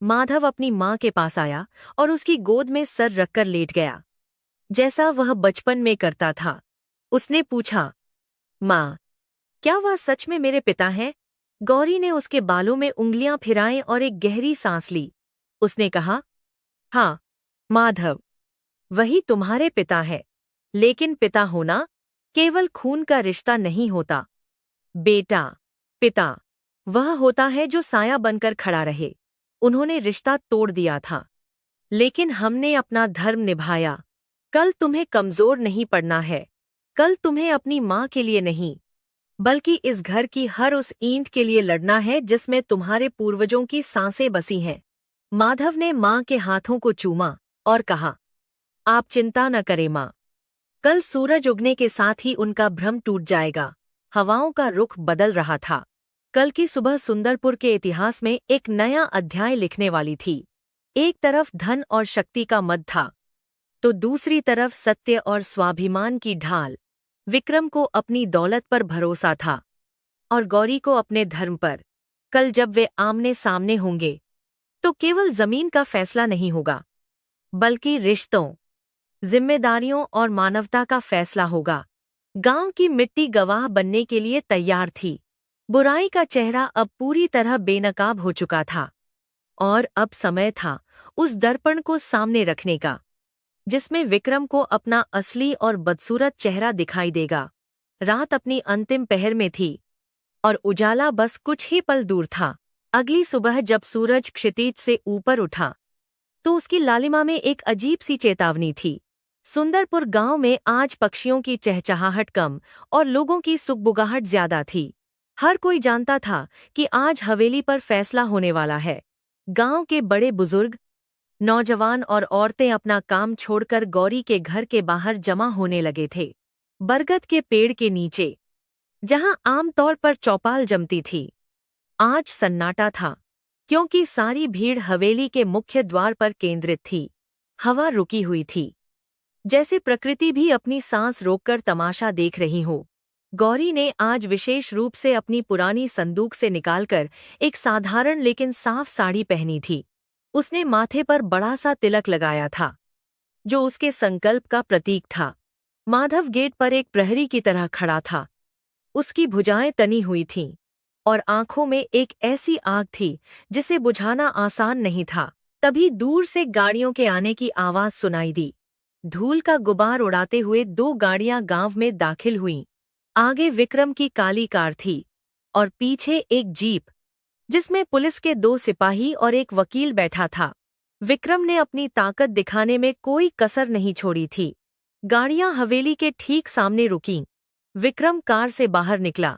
माधव अपनी माँ के पास आया और उसकी गोद में सर रखकर लेट गया, जैसा वह बचपन में करता था। उसने पूछा, माँ, क्या वह सच में मेरे पिता हैं? गौरी ने उसके बालों में उंगलियां फिराईं और एक गहरी सांस ली। उसने कहा, हाँ माधव, वही तुम्हारे पिता है। लेकिन पिता होना केवल खून का रिश्ता नहीं होता। बेटा, पिता वह होता है जो साया बनकर खड़ा रहे। उन्होंने रिश्ता तोड़ दिया था, लेकिन हमने अपना धर्म निभाया। कल तुम्हें कमजोर नहीं पड़ना है। कल तुम्हें अपनी माँ के लिए नहीं, बल्कि इस घर की हर उस ईंट के लिए लड़ना है जिसमें तुम्हारे पूर्वजों की सांसें बसी हैं। माधव ने माँ के हाथों को चूमा और कहा, आप चिंता न करें माँ। कल सूरज उगने के साथ ही उनका भ्रम टूट जाएगा। हवाओं का रुख बदल रहा था। कल की सुबह सुंदरपुर के इतिहास में एक नया अध्याय लिखने वाली थी। एक तरफ धन और शक्ति का मद था, तो दूसरी तरफ सत्य और स्वाभिमान की ढाल। विक्रम को अपनी दौलत पर भरोसा था और गौरी को अपने धर्म पर। कल जब वे आमने सामने होंगे, तो केवल जमीन का फैसला नहीं होगा, बल्कि रिश्तों, जिम्मेदारियों और मानवता का फैसला होगा। गांव की मिट्टी गवाह बनने के लिए तैयार थी। बुराई का चेहरा अब पूरी तरह बेनकाब हो चुका था, और अब समय था उस दर्पण को सामने रखने का, जिसमें विक्रम को अपना असली और बदसूरत चेहरा दिखाई देगा। रात अपनी अंतिम पहर में थी और उजाला बस कुछ ही पल दूर था। अगली सुबह जब सूरज क्षितिज से ऊपर उठा, तो उसकी लालिमा में एक अजीब सी चेतावनी थी। सुंदरपुर गांव में आज पक्षियों की चहचहाहट कम और लोगों की सुगबुगाहट ज्यादा थी। हर कोई जानता था कि आज हवेली पर फैसला होने वाला है। गांव के बड़े बुजुर्ग, नौजवान और औरतें अपना काम छोड़कर गौरी के घर के बाहर जमा होने लगे थे। बरगद के पेड़ के नीचे, जहां आमतौर पर चौपाल जमती थी, आज सन्नाटा था, क्योंकि सारी भीड़ हवेली के मुख्य द्वार पर केंद्रित थी। हवा रुकी हुई थी, जैसे प्रकृति भी अपनी सांस रोककर तमाशा देख रही हो। गौरी ने आज विशेष रूप से अपनी पुरानी संदूक से निकालकर एक साधारण लेकिन साफ साड़ी पहनी थी। उसने माथे पर बड़ा सा तिलक लगाया था, जो उसके संकल्प का प्रतीक था। माधव गेट पर एक प्रहरी की तरह खड़ा था। उसकी भुजाएं तनी हुई थीं और आंखों में एक ऐसी आग थी जिसे बुझाना आसान नहीं था। तभी दूर से गाड़ियों के आने की आवाज सुनाई दी। धूल का गुबार उड़ाते हुए 2 गाड़ियां गांव में दाखिल हुईं। आगे विक्रम की काली कार थी और पीछे एक जीप जिसमें पुलिस के 2 सिपाही और एक वकील बैठा था। विक्रम ने अपनी ताकत दिखाने में कोई कसर नहीं छोड़ी थी। गाड़ियां हवेली के ठीक सामने रुकीं। विक्रम कार से बाहर निकला।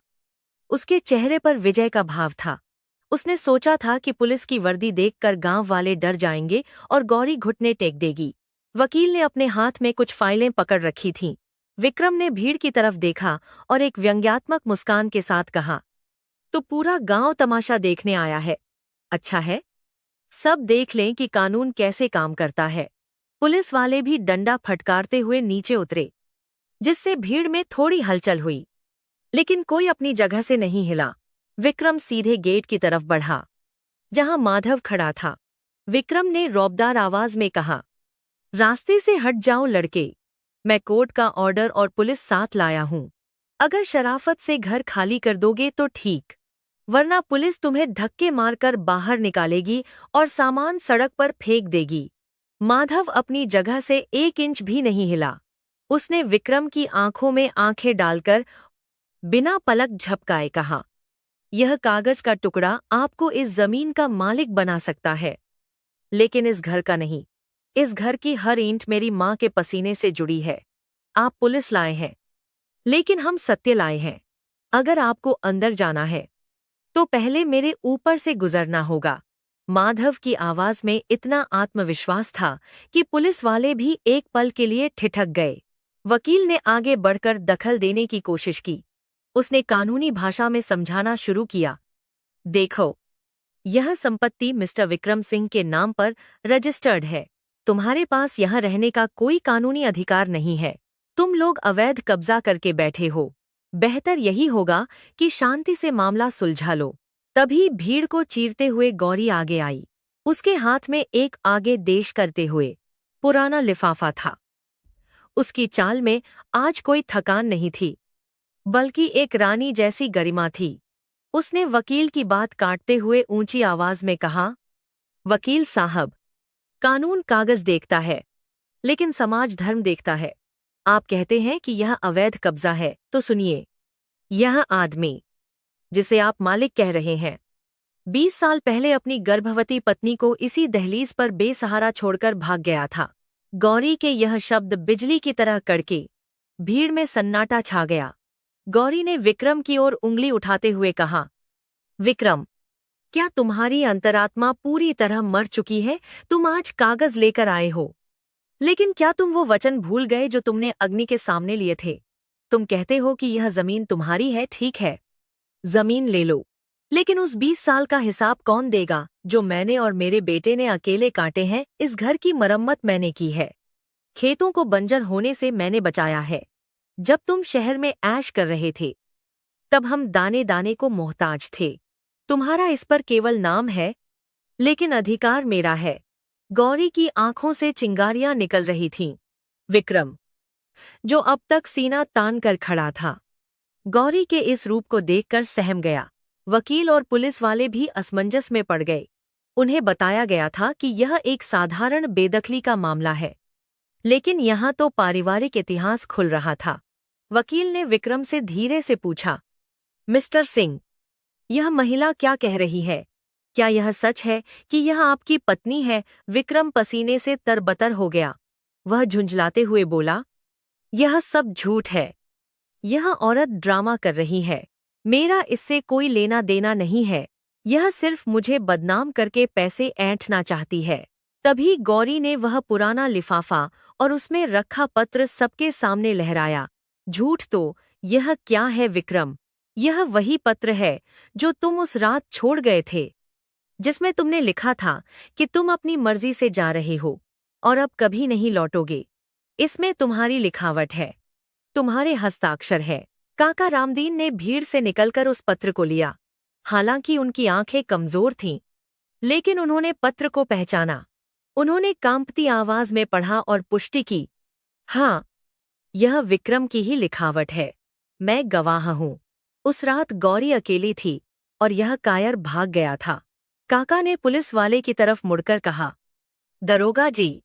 उसके चेहरे पर विजय का भाव था। उसने सोचा था कि पुलिस की वर्दी देखकर गांव वाले डर जाएंगे और गौरी घुटने टेक देगी। वकील ने अपने हाथ में कुछ फाइलें पकड़ रखी थीं। विक्रम ने भीड़ की तरफ देखा और एक व्यंग्यात्मक मुस्कान के साथ कहा, तो पूरा गांव तमाशा देखने आया है। अच्छा है, सब देख लें कि कानून कैसे काम करता है। पुलिस वाले भी डंडा फटकारते हुए नीचे उतरे, जिससे भीड़ में थोड़ी हलचल हुई, लेकिन कोई अपनी जगह से नहीं हिला। विक्रम सीधे गेट की तरफ बढ़ा, जहां माधव खड़ा था। विक्रम ने रौबदार आवाज में कहा, रास्ते से हट जाओ लड़के, मैं कोर्ट का ऑर्डर और पुलिस साथ लाया हूं। अगर शराफत से घर खाली कर दोगे तो ठीक, वरना पुलिस तुम्हें धक्के मारकर बाहर निकालेगी और सामान सड़क पर फेंक देगी। माधव अपनी जगह से 1 इंच भी नहीं हिला। उसने विक्रम की आंखों में आंखें डालकर बिना पलक झपकाए कहा, यह कागज का टुकड़ा आपको इस जमीन का मालिक बना सकता है, लेकिन इस घर का नहीं। इस घर की हर ईंट मेरी माँ के पसीने से जुड़ी है। आप पुलिस लाए हैं, लेकिन हम सत्य लाए हैं। अगर आपको अंदर जाना है तो पहले मेरे ऊपर से गुजरना होगा। माधव की आवाज में इतना आत्मविश्वास था कि पुलिस वाले भी एक पल के लिए ठिठक गए। वकील ने आगे बढ़कर दखल देने की कोशिश की। उसने कानूनी भाषा में समझाना शुरू किया, देखो, यह संपत्ति मिस्टर विक्रम सिंह के नाम पर रजिस्टर्ड है। तुम्हारे पास यहाँ रहने का कोई कानूनी अधिकार नहीं है। तुम लोग अवैध कब्जा करके बैठे हो। बेहतर यही होगा कि शांति से मामला सुलझा लो। तभी भीड़ को चीरते हुए गौरी आगे आई। उसके हाथ में एक आगे देश करते हुए पुराना लिफाफा था। उसकी चाल में आज कोई थकान नहीं थी, बल्कि एक रानी जैसी गरिमा थी। उसने वकील की बात काटते हुए ऊंची आवाज में कहा, वकील साहब, कानून कागज देखता है, लेकिन समाज धर्म देखता है। आप कहते हैं कि यह अवैध कब्जा है, तो सुनिए। यह आदमी, जिसे आप मालिक कह रहे हैं, 20 साल पहले अपनी गर्भवती पत्नी को इसी दहलीज पर बेसहारा छोड़कर भाग गया था। गौरी के यह शब्द बिजली की तरह कड़के। भीड़ में सन्नाटा छा गया। गौरी ने विक्रम की ओर उंगली उठाते हुए कहा, विक्रम, क्या तुम्हारी अंतरात्मा पूरी तरह मर चुकी है? तुम आज कागज लेकर आए हो, लेकिन क्या तुम वो वचन भूल गए जो तुमने अग्नि के सामने लिए थे? तुम कहते हो कि यह जमीन तुम्हारी है, ठीक है, जमीन ले लो, लेकिन उस 20 साल का हिसाब कौन देगा जो मैंने और मेरे बेटे ने अकेले काटे हैं? इस घर की मरम्मत मैंने की है, खेतों को बंजर होने से मैंने बचाया है। जब तुम शहर में ऐश कर रहे थे, तब हम दाने दाने को मोहताज थे। तुम्हारा इस पर केवल नाम है, लेकिन अधिकार मेरा है। गौरी की आंखों से चिंगारियां निकल रही थीं। विक्रम, जो अब तक सीना तान कर खड़ा था, गौरी के इस रूप को देखकर सहम गया। वकील और पुलिस वाले भी असमंजस में पड़ गए। उन्हें बताया गया था कि यह एक साधारण बेदखली का मामला है, लेकिन यहाँ तो पारिवारिक इतिहास खुल रहा था। वकील ने विक्रम से धीरे से पूछा, मिस्टर सिंह, यह महिला क्या कह रही है? क्या यह सच है कि यह आपकी पत्नी है? विक्रम पसीने से तरबतर हो गया। वह झुंझलाते हुए बोला, यह सब झूठ है। यह औरत ड्रामा कर रही है। मेरा इससे कोई लेना देना नहीं है। यह सिर्फ मुझे बदनाम करके पैसे ऐंठना चाहती है। तभी गौरी ने वह पुराना लिफाफा और उसमें रखा पत्र सबके सामने लहराया। झूठ तो यह क्या है विक्रम? यह वही पत्र है जो तुम उस रात छोड़ गए थे, जिसमें तुमने लिखा था कि तुम अपनी मर्जी से जा रहे हो और अब कभी नहीं लौटोगे। इसमें तुम्हारी लिखावट है, तुम्हारे हस्ताक्षर है। काका रामदीन ने भीड़ से निकलकर उस पत्र को लिया। हालांकि उनकी आंखें कमजोर थीं, लेकिन उन्होंने पत्र को पहचाना। उन्होंने कांपती आवाज में पढ़ा और पुष्टि की, हाँ, यह विक्रम की ही लिखावट है। मैं गवाह हूँ। उस रात गौरी अकेली थी और यह कायर भाग गया था। काका ने पुलिस वाले की तरफ मुड़कर कहा, दरोगा जी,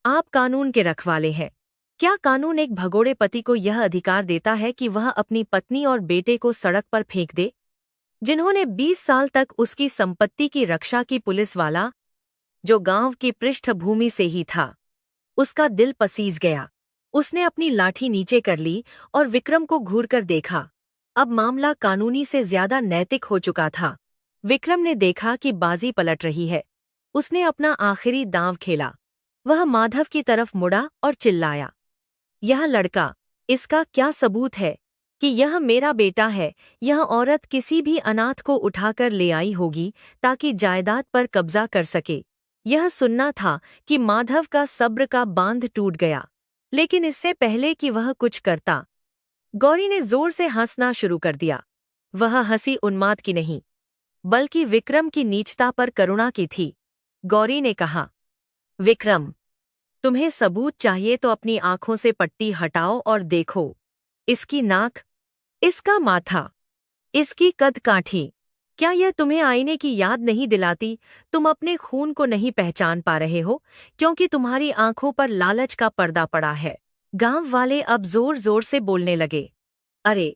आप कानून के रखवाले हैं। क्या कानून एक भगोड़े पति को यह अधिकार देता है कि वह अपनी पत्नी और बेटे को सड़क पर फेंक दे, जिन्होंने 20 साल तक उसकी संपत्ति की रक्षा की? पुलिस वाला, जो गांव की पृष्ठभूमि से ही था, उसका दिल पसीज गया। उसने अपनी लाठी नीचे कर ली और विक्रम को घूरकर देखा। अब मामला कानूनी से ज्यादा नैतिक हो चुका था। विक्रम ने देखा कि बाजी पलट रही है। उसने अपना आखिरी दांव खेला। वह माधव की तरफ मुड़ा और चिल्लाया, यह लड़का, इसका क्या सबूत है कि यह मेरा बेटा है? यह औरत किसी भी अनाथ को उठाकर ले आई होगी ताकि जायदाद पर कब्जा कर सके। यह सुनना था कि माधव का सब्र का बांध टूट गया। लेकिन इससे पहले कि वह कुछ करता, गौरी ने जोर से हंसना शुरू कर दिया। वह हंसी उन्माद की नहीं, बल्कि विक्रम की नीचता पर करुणा की थी। गौरी ने कहा, विक्रम, तुम्हें सबूत चाहिए तो अपनी आंखों से पट्टी हटाओ और देखो। इसकी नाक, इसका माथा, इसकी कदकाठी। क्या यह तुम्हें आईने की याद नहीं दिलाती? तुम अपने खून को नहीं पहचान पा रहे हो क्योंकि तुम्हारी आंखों पर लालच का पर्दा पड़ा है। गांव वाले अब जोर जोर से बोलने लगे, अरे,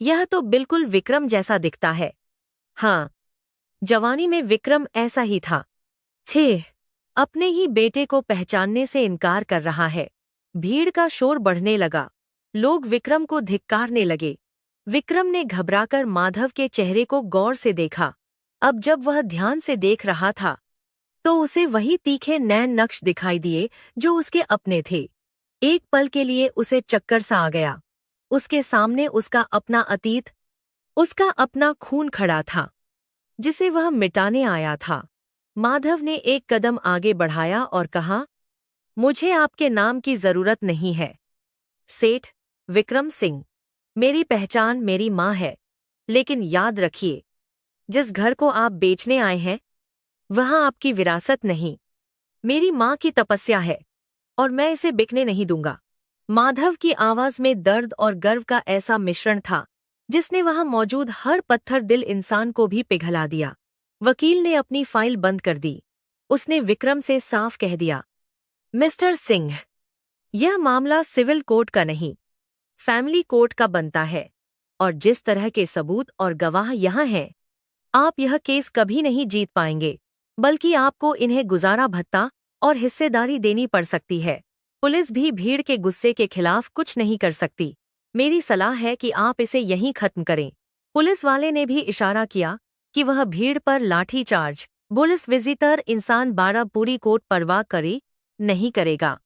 यह तो बिल्कुल विक्रम जैसा दिखता है। हाँ, जवानी में विक्रम ऐसा ही था। छे, अपने ही बेटे को पहचानने से इनकार कर रहा है। भीड़ का शोर बढ़ने लगा। लोग विक्रम को धिक्कारने लगे। विक्रम ने घबराकर माधव के चेहरे को गौर से देखा। अब जब वह ध्यान से देख रहा था तो उसे वही तीखे नैन नक्श दिखाई दिए जो उसके अपने थे। एक पल के लिए उसे चक्कर सा आ गया। उसके सामने उसका अपना अतीत, उसका अपना खून खड़ा था, जिसे वह मिटाने आया था। माधव ने एक कदम आगे बढ़ाया और कहा, मुझे आपके नाम की जरूरत नहीं है, सेठ विक्रम सिंह। मेरी पहचान मेरी माँ है। लेकिन याद रखिए, जिस घर को आप बेचने आए हैं, वहाँ आपकी विरासत नहीं, मेरी माँ की तपस्या है और मैं इसे बिकने नहीं दूंगा। माधव की आवाज में दर्द और गर्व का ऐसा मिश्रण था जिसने वहां मौजूद हर पत्थर दिल इंसान को भी पिघला दिया। वकील ने अपनी फाइल बंद कर दी। उसने विक्रम से साफ कह दिया, मिस्टर सिंह, यह मामला सिविल कोर्ट का नहीं, फैमिली कोर्ट का बनता है और जिस तरह के सबूत और गवाह यहाँ हैं, आप यह केस कभी नहीं जीत पाएंगे, बल्कि आपको इन्हें गुजारा भत्ता और हिस्सेदारी देनी पड़ सकती है। पुलिस भी भीड़ के गुस्से के खिलाफ कुछ नहीं कर सकती। मेरी सलाह है कि आप इसे यहीं खत्म करें। पुलिस वाले ने भी इशारा किया कि वह भीड़ पर लाठी चार्ज, पुलिस विजिटर इंसान 12 पूरी कोर्ट परवाह करे नहीं करेगा,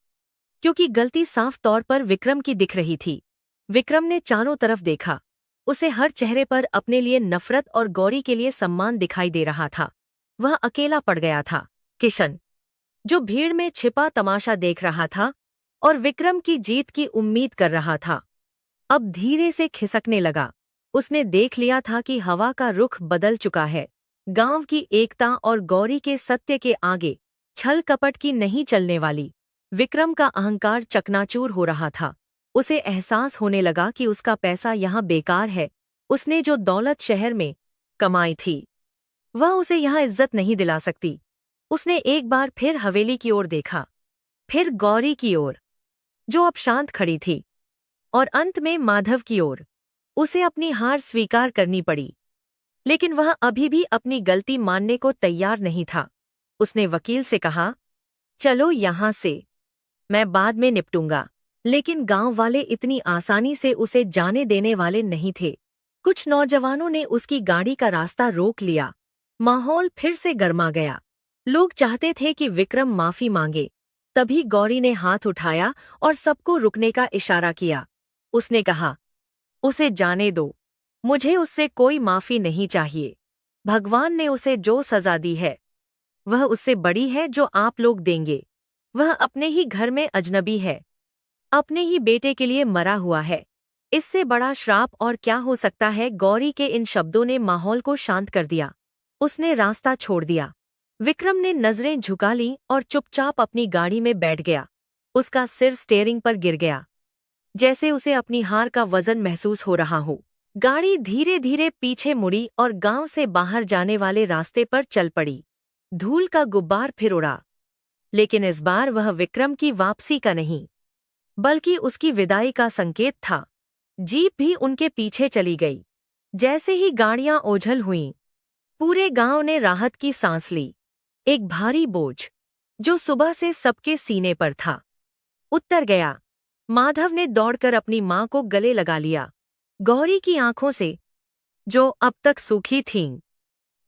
क्योंकि गलती साफ तौर पर विक्रम की दिख रही थी। विक्रम ने चारों तरफ देखा। उसे हर चेहरे पर अपने लिए नफरत और गौरी के लिए सम्मान दिखाई दे रहा था। वह अकेला पड़ गया था। किशन, जो भीड़ में छिपा तमाशा देख रहा था और विक्रम की जीत की उम्मीद कर रहा था, अब धीरे से खिसकने लगा। उसने देख लिया था कि हवा का रुख बदल चुका है। गांव की एकता और गौरी के सत्य के आगे छल कपट की नहीं चलने वाली। विक्रम का अहंकार चकनाचूर हो रहा था। उसे एहसास होने लगा कि उसका पैसा यहाँ बेकार है। उसने जो दौलत शहर में कमाई थी, वह उसे यहाँ इज्जत नहीं दिला सकती। उसने एक बार फिर हवेली की ओर देखा, फिर गौरी की ओर, जो अब शांत खड़ी थी, और अंत में माधव की ओर। उसे अपनी हार स्वीकार करनी पड़ी, लेकिन वह अभी भी अपनी गलती मानने को तैयार नहीं था। उसने वकील से कहा, चलो यहाँ से, मैं बाद में निपटूंगा। लेकिन गांव वाले इतनी आसानी से उसे जाने देने वाले नहीं थे। कुछ नौजवानों ने उसकी गाड़ी का रास्ता रोक लिया। माहौल फिर से गर्मा गया। लोग चाहते थे कि विक्रम माफी मांगे। तभी गौरी ने हाथ उठाया और सबको रुकने का इशारा किया। उसने कहा, उसे जाने दो, मुझे उससे कोई माफी नहीं चाहिए। भगवान ने उसे जो सजा दी है, वह उससे बड़ी है जो आप लोग देंगे। वह अपने ही घर में अजनबी है, अपने ही बेटे के लिए मरा हुआ है। इससे बड़ा श्राप और क्या हो सकता है? गौरी के इन शब्दों ने माहौल को शांत कर दिया। उसने रास्ता छोड़ दिया। विक्रम ने नजरें झुका ली और चुपचाप अपनी गाड़ी में बैठ गया। उसका सिर स्टीयरिंग पर गिर गया, जैसे उसे अपनी हार का वजन महसूस हो रहा हो। गाड़ी धीरे धीरे पीछे मुड़ी और गांव से बाहर जाने वाले रास्ते पर चल पड़ी। धूल का गुब्बार फिर उड़ा, लेकिन इस बार वह विक्रम की वापसी का नहीं, बल्कि उसकी विदाई का संकेत था। जीप भी उनके पीछे चली गई। जैसे ही गाड़ियां ओझल हुईं, पूरे गांव ने राहत की सांस ली। एक भारी बोझ, जो सुबह से सबके सीने पर था, उतर गया। माधव ने दौड़कर अपनी मां को गले लगा लिया। गौरी की आंखों से, जो अब तक सूखी थीं,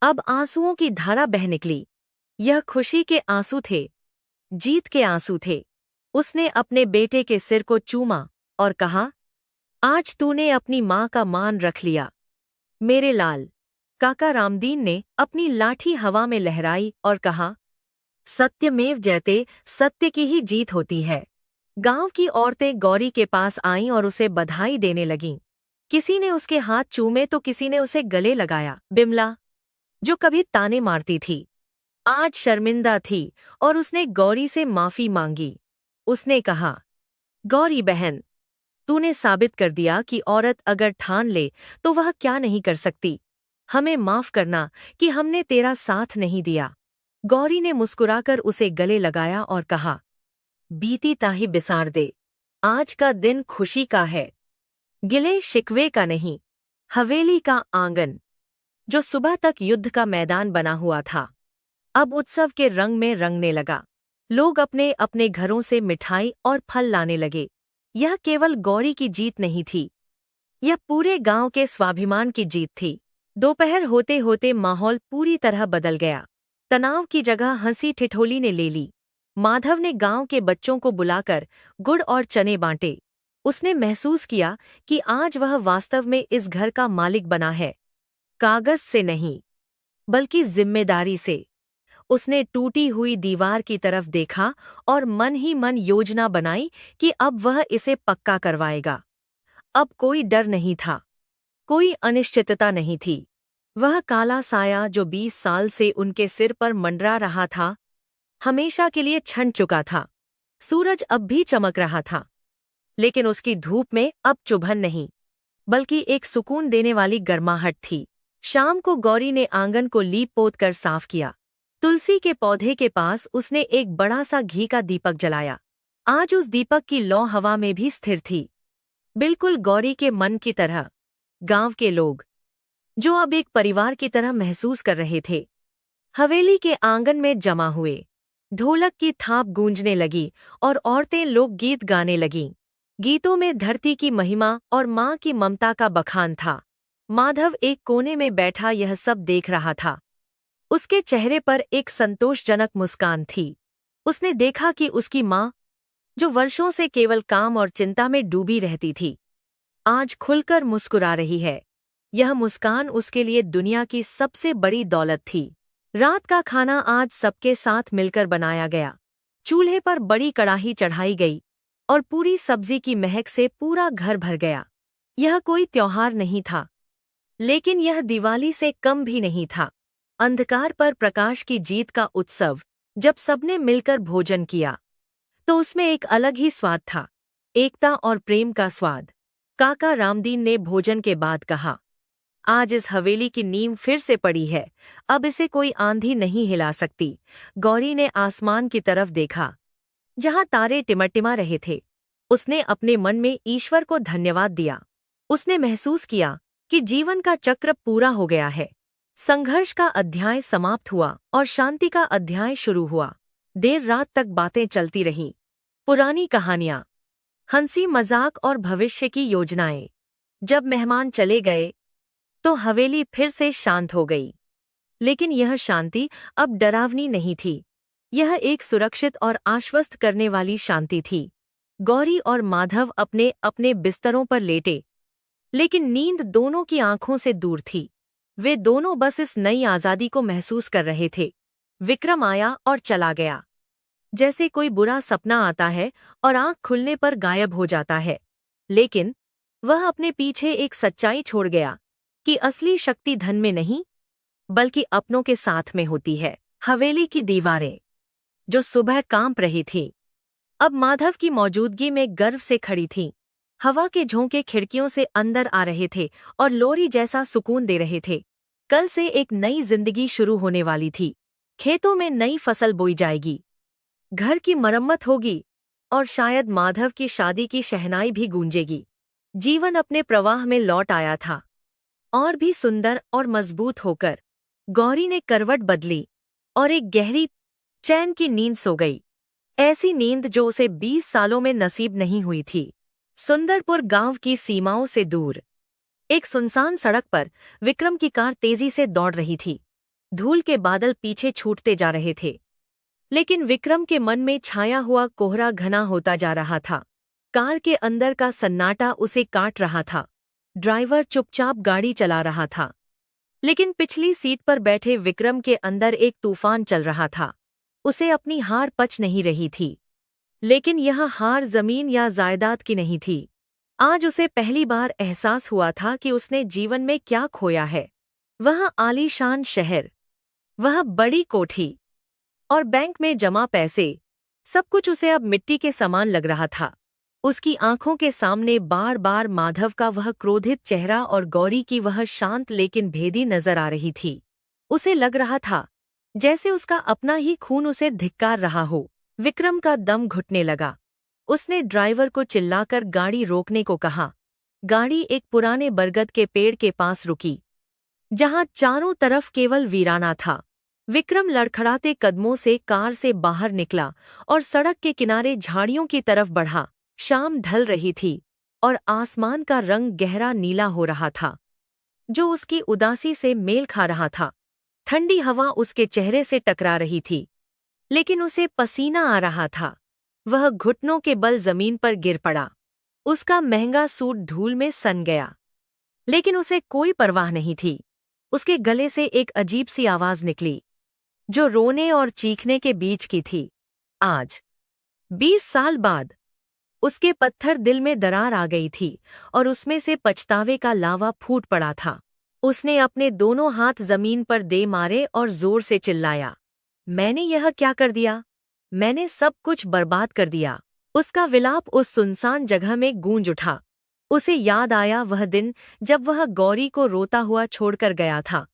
अब आंसुओं की धारा बह निकली। यह खुशी के आंसू थे, जीत के आंसू थे। उसने अपने बेटे के सिर को चूमा और कहा, आज तूने अपनी मां का मान रख लिया, मेरे लाल। काका रामदीन ने अपनी लाठी हवा में लहराई और कहा, सत्यमेव जयते, सत्य की ही जीत होती है। गांव की औरतें गौरी के पास आईं और उसे बधाई देने लगीं। किसी ने उसके हाथ चूमे तो किसी ने उसे गले लगाया। बिमला, जो कभी ताने मारती थी, आज शर्मिंदा थी और उसने गौरी से माफी मांगी। उसने कहा, गौरी बहन, तूने साबित कर दिया कि औरत अगर ठान ले तो वह क्या नहीं कर सकती। हमें माफ करना कि हमने तेरा साथ नहीं दिया। गौरी ने मुस्कुराकर उसे गले लगाया और कहा, बीती ताही बिसार दे। आज का दिन खुशी का है, गिले शिकवे का नहीं। हवेली का आंगन, जो सुबह तक युद्ध का मैदान बना हुआ था, अब उत्सव के रंग में रंगने लगा। लोग अपने अपने घरों से मिठाई और फल लाने लगे। यह केवल गौरी की जीत नहीं थी, यह पूरे गांव के स्वाभिमान की जीत थी। दोपहर होते होते माहौल पूरी तरह बदल गया। तनाव की जगह हंसी ठिठोली ने ले ली। माधव ने गांव के बच्चों को बुलाकर गुड़ और चने बांटे। उसने महसूस किया कि आज वह वास्तव में इस घर का मालिक बना है, कागज से नहीं, बल्कि जिम्मेदारी से। उसने टूटी हुई दीवार की तरफ देखा और मन ही मन योजना बनाई कि अब वह इसे पक्का करवाएगा। अब कोई डर नहीं था, कोई अनिश्चितता नहीं थी। वह काला साया जो 20 साल से उनके सिर पर मंडरा रहा था, हमेशा के लिए छन चुका था। सूरज अब भी चमक रहा था, लेकिन उसकी धूप में अब चुभन नहीं, बल्कि एक सुकून देने वाली गर्माहट थी। शाम को गौरी ने आंगन को लीप पोत कर साफ किया। तुलसी के पौधे के पास उसने एक बड़ा सा घी का दीपक जलाया। आज उस दीपक की लौ हवा में भी स्थिर थी, बिल्कुल गौरी के मन की तरह। गांव के लोग, जो अब एक परिवार की तरह महसूस कर रहे थे, हवेली के आंगन में जमा हुए। ढोलक की थाप गूंजने लगी और औरतें लोकगीत गाने लगीं। गीतों में धरती की महिमा और माँ की ममता का बखान था। माधव एक कोने में बैठा यह सब देख रहा था। उसके चेहरे पर एक संतोषजनक मुस्कान थी। उसने देखा कि उसकी माँ, जो वर्षों से केवल काम और चिंता में डूबी रहती थी, आज खुलकर मुस्कुरा रही है। यह मुस्कान उसके लिए दुनिया की सबसे बड़ी दौलत थी। रात का खाना आज सबके साथ मिलकर बनाया गया। चूल्हे पर बड़ी कड़ाही चढ़ाई गई और पूरी सब्जी की महक से पूरा घर भर गया। यह कोई त्योहार नहीं था, लेकिन यह दिवाली से कम भी नहीं था। अंधकार पर प्रकाश की जीत का उत्सव। जब सबने मिलकर भोजन किया, तो उसमें एक अलग ही स्वाद था, एकता और प्रेम का स्वाद। काका रामदीन ने भोजन के बाद कहा, आज इस हवेली की नींव फिर से पड़ी है, अब इसे कोई आंधी नहीं हिला सकती। गौरी ने आसमान की तरफ देखा, जहां तारे टिमटिमा रहे थे। उसने अपने मन में ईश्वर को धन्यवाद दिया। उसने महसूस किया कि जीवन का चक्र पूरा हो गया है। संघर्ष का अध्याय समाप्त हुआ और शांति का अध्याय शुरू हुआ। देर रात तक बातें चलती रहीं, पुरानी कहानियां, हंसी मजाक और भविष्य की योजनाएं। जब मेहमान चले गए, तो हवेली फिर से शांत हो गई। लेकिन यह शांति अब डरावनी नहीं थी। यह एक सुरक्षित और आश्वस्त करने वाली शांति थी। गौरी और माधव अपने अपने बिस्तरों पर लेटे, लेकिन नींद दोनों की आंखों से दूर थी। वे दोनों बस इस नई आजादी को महसूस कर रहे थे। विक्रम आया और चला गया, जैसे कोई बुरा सपना आता है और आंख खुलने पर गायब हो जाता है। लेकिन वह अपने पीछे एक सच्चाई छोड़ गया कि असली शक्ति धन में नहीं, बल्कि अपनों के साथ में होती है। हवेली की दीवारें, जो सुबह कांप रही थीं, अब माधव की मौजूदगी में गर्व से खड़ी थीं। हवा के झोंके खिड़कियों से अंदर आ रहे थे और लोरी जैसा सुकून दे रहे थे। कल से एक नई जिंदगी शुरू होने वाली थी। खेतों में नई फसल बोई जाएगी, घर की मरम्मत होगी और शायद माधव की शादी की शहनाई भी गूंजेगी। जीवन अपने प्रवाह में लौट आया था, और भी सुंदर और मजबूत होकर। गौरी ने करवट बदली और एक गहरी चैन की नींद सो गई, ऐसी नींद जो उसे 20 सालों में नसीब नहीं हुई थी। सुंदरपुर गांव की सीमाओं से दूर एक सुनसान सड़क पर विक्रम की कार तेजी से दौड़ रही थी। धूल के बादल पीछे छूटते जा रहे थे, लेकिन विक्रम के मन में छाया हुआ कोहरा घना होता जा रहा था। कार के अंदर का सन्नाटा उसे काट रहा था। ड्राइवर चुपचाप गाड़ी चला रहा था, लेकिन पिछली सीट पर बैठे विक्रम के अंदर एक तूफान चल रहा था। उसे अपनी हार पच नहीं रही थी, लेकिन यह हार जमीन या जायदाद की नहीं थी। आज उसे पहली बार एहसास हुआ था कि उसने जीवन में क्या खोया है। वह आलीशान शहर, वह बड़ी कोठी और बैंक में जमा पैसे, सब कुछ उसे अब मिट्टी के समान लग रहा था। उसकी आंखों के सामने बार बार माधव का वह क्रोधित चेहरा और गौरी की वह शांत लेकिन भेदी नजर आ रही थी। उसे लग रहा था जैसे उसका अपना ही खून उसे धिक्कार रहा हो। विक्रम का दम घुटने लगा। उसने ड्राइवर को चिल्लाकर गाड़ी रोकने को कहा। गाड़ी एक पुराने बरगद के पेड़ के पास रुकी, जहां चारों तरफ केवल वीराना था। विक्रम लड़खड़ाते कदमों से कार से बाहर निकला और सड़क के किनारे झाड़ियों की तरफ बढ़ा। शाम ढल रही थी और आसमान का रंग गहरा नीला हो रहा था, जो उसकी उदासी से मेल खा रहा था। ठंडी हवा उसके चेहरे से टकरा रही थी, लेकिन उसे पसीना आ रहा था। वह घुटनों के बल जमीन पर गिर पड़ा। उसका महंगा सूट धूल में सन गया, लेकिन उसे कोई परवाह नहीं थी। उसके गले से एक अजीब सी आवाज निकली, जो रोने और चीखने के बीच की थी। आज 20 साल बाद उसके पत्थर दिल में दरार आ गई थी और उसमें से पछतावे का लावा फूट पड़ा था। उसने अपने दोनों हाथ जमीन पर दे मारे और जोर से चिल्लाया, मैंने यह क्या कर दिया? मैंने सब कुछ बर्बाद कर दिया। उसका विलाप उस सुनसान जगह में गूंज उठा। उसे याद आया वह दिन जब वह गौरी को रोता हुआ छोड़कर गया था।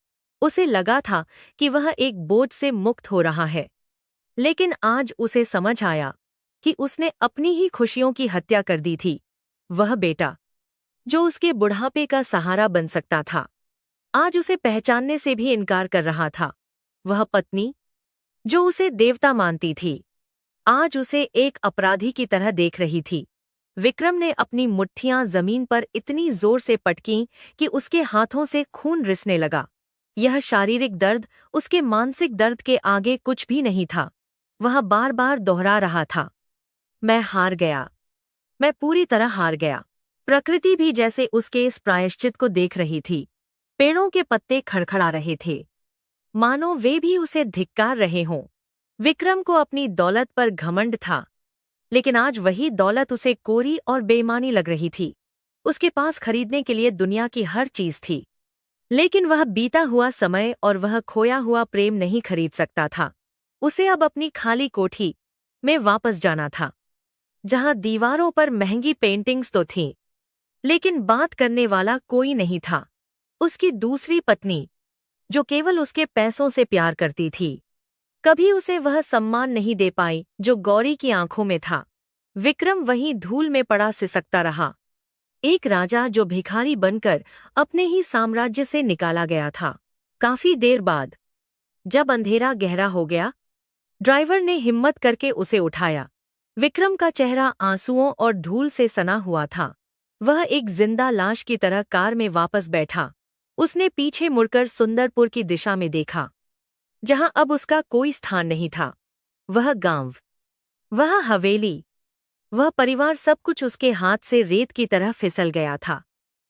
उसे लगा था कि वह एक बोझ से मुक्त हो रहा है, लेकिन आज उसे समझ आया कि उसने अपनी ही खुशियों की हत्या कर दी थी। वह बेटा, जो उसके बुढ़ापे का सहारा बन सकता था, आज उसे पहचानने से भी इनकार कर रहा था। वह पत्नी, जो उसे देवता मानती थी, आज उसे एक अपराधी की तरह देख रही थी। विक्रम ने अपनी मुट्ठियां जमीन पर इतनी जोर से पटकीं कि उसके हाथों से खून रिसने लगा। यह शारीरिक दर्द उसके मानसिक दर्द के आगे कुछ भी नहीं था। वह बार बार दोहरा रहा था, मैं हार गया, मैं पूरी तरह हार गया। प्रकृति भी जैसे उसके इस प्रायश्चित को देख रही थी। पेड़ों के पत्ते खड़खड़ा रहे थे, मानो वे भी उसे धिक्कार रहे हों। विक्रम को अपनी दौलत पर घमंड था, लेकिन आज वही दौलत उसे कोरी और बेईमानी लग रही थी। उसके पास खरीदने के लिए दुनिया की हर चीज थी, लेकिन वह बीता हुआ समय और वह खोया हुआ प्रेम नहीं खरीद सकता था। उसे अब अपनी खाली कोठी में वापस जाना था, जहां दीवारों पर महंगी पेंटिंग्स तो थीं, लेकिन बात करने वाला कोई नहीं था। उसकी दूसरी पत्नी, जो केवल उसके पैसों से प्यार करती थी, कभी उसे वह सम्मान नहीं दे पाई जो गौरी की आंखों में था। विक्रम वहीं धूल में पड़ा सिसकता रहा, एक राजा जो भिखारी बनकर अपने ही साम्राज्य से निकाला गया था। काफी देर बाद, जब अंधेरा गहरा हो गया, ड्राइवर ने हिम्मत करके उसे उठाया। विक्रम का चेहरा आंसुओं और धूल से सना हुआ था। वह एक जिंदा लाश की तरह कार में वापस बैठा। उसने पीछे मुड़कर सुंदरपुर की दिशा में देखा, जहां अब उसका कोई स्थान नहीं था। वह गांव, वह हवेली, वह परिवार, सब कुछ उसके हाथ से रेत की तरह फिसल गया था।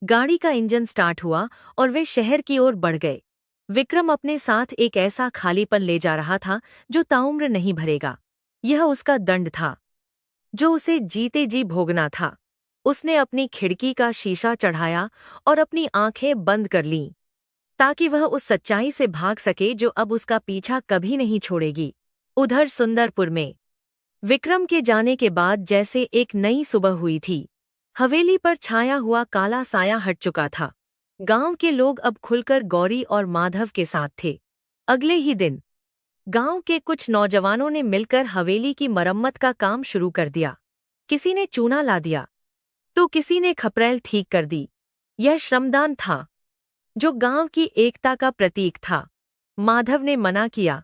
गाड़ी का इंजन स्टार्ट हुआ और वे शहर की ओर बढ़ गए। विक्रम अपने साथ एक ऐसा खालीपन ले जा रहा था जो ताउम्र नहीं भरेगा। यह उसका दंड था, जो उसे जीते जी भोगना था। उसने अपनी खिड़की का शीशा चढ़ाया और अपनी आंखें बंद कर लीं, ताकि वह उस सच्चाई से भाग सके जो अब उसका पीछा कभी नहीं छोड़ेगी। उधर सुंदरपुर में विक्रम के जाने के बाद जैसे एक नई सुबह हुई थी। हवेली पर छाया हुआ काला साया हट चुका था। गांव के लोग अब खुलकर गौरी और माधव के साथ थे। अगले ही दिन गांव के कुछ नौजवानों ने मिलकर हवेली की मरम्मत का काम शुरू कर दिया। किसी ने चूना ला दिया, तो किसी ने खपरेल ठीक कर दी। यह श्रमदान था, जो गांव की एकता का प्रतीक था। माधव ने मना किया,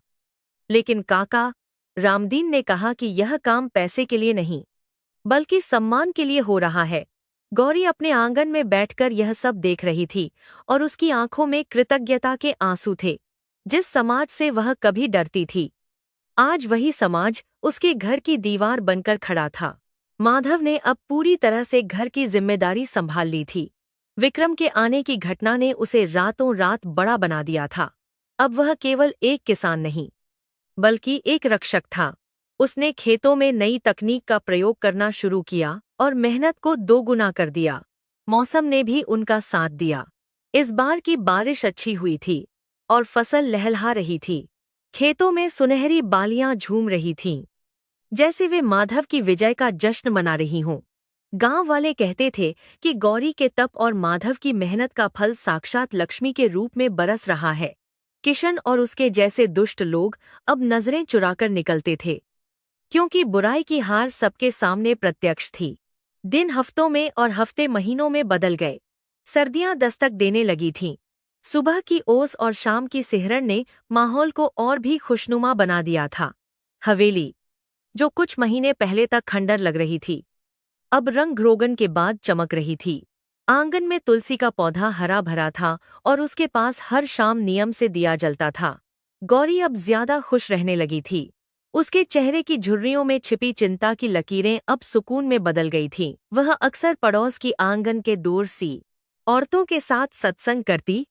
लेकिन काका रामदीन ने कहा कि यह काम पैसे के लिए नहीं, बल्कि सम्मान के लिए हो रहा है। गौरी अपने आंगन में बैठकर यह सब देख रही थी और उसकी आंखों में कृतज्ञता के आंसू थे। जिस समाज से वह कभी डरती थी, आज वही समाज उसके घर की दीवार बनकर खड़ा था। माधव ने अब पूरी तरह से घर की जिम्मेदारी संभाल ली थी। विक्रम के आने की घटना ने उसे रातों रात बड़ा बना दिया था। अब वह केवल एक किसान नहीं, बल्कि एक रक्षक था। उसने खेतों में नई तकनीक का प्रयोग करना शुरू किया और मेहनत को दोगुना कर दिया। मौसम ने भी उनका साथ दिया। इस बार की बारिश अच्छी हुई थी और फसल लहलहा रही थी। खेतों में सुनहरी बालियां झूम रही थीं, जैसे वे माधव की विजय का जश्न मना रही हों। गांव वाले कहते थे कि गौरी के तप और माधव की मेहनत का फल साक्षात लक्ष्मी के रूप में बरस रहा है। किशन और उसके जैसे दुष्ट लोग अब नजरें चुराकर निकलते थे, क्योंकि बुराई की हार सबके सामने प्रत्यक्ष थी। दिन हफ्तों में और हफ्ते महीनों में बदल गए। सर्दियां दस्तक देने लगी थीं। सुबह की ओस और शाम की सिहरन ने माहौल को और भी खुशनुमा बना दिया था। हवेली, जो कुछ महीने पहले तक खंडर लग रही थी, अब रंग रोगन के बाद चमक रही थी। आंगन में तुलसी का पौधा हरा भरा था और उसके पास हर शाम नियम से दिया जलता था। गौरी अब ज्यादा खुश रहने लगी थी। उसके चेहरे की झुर्रियों में छिपी चिंता की लकीरें अब सुकून में बदल गई थीं। वह अक्सर पड़ोस की आंगन के दूर सी औरतों के साथ सत्संग करती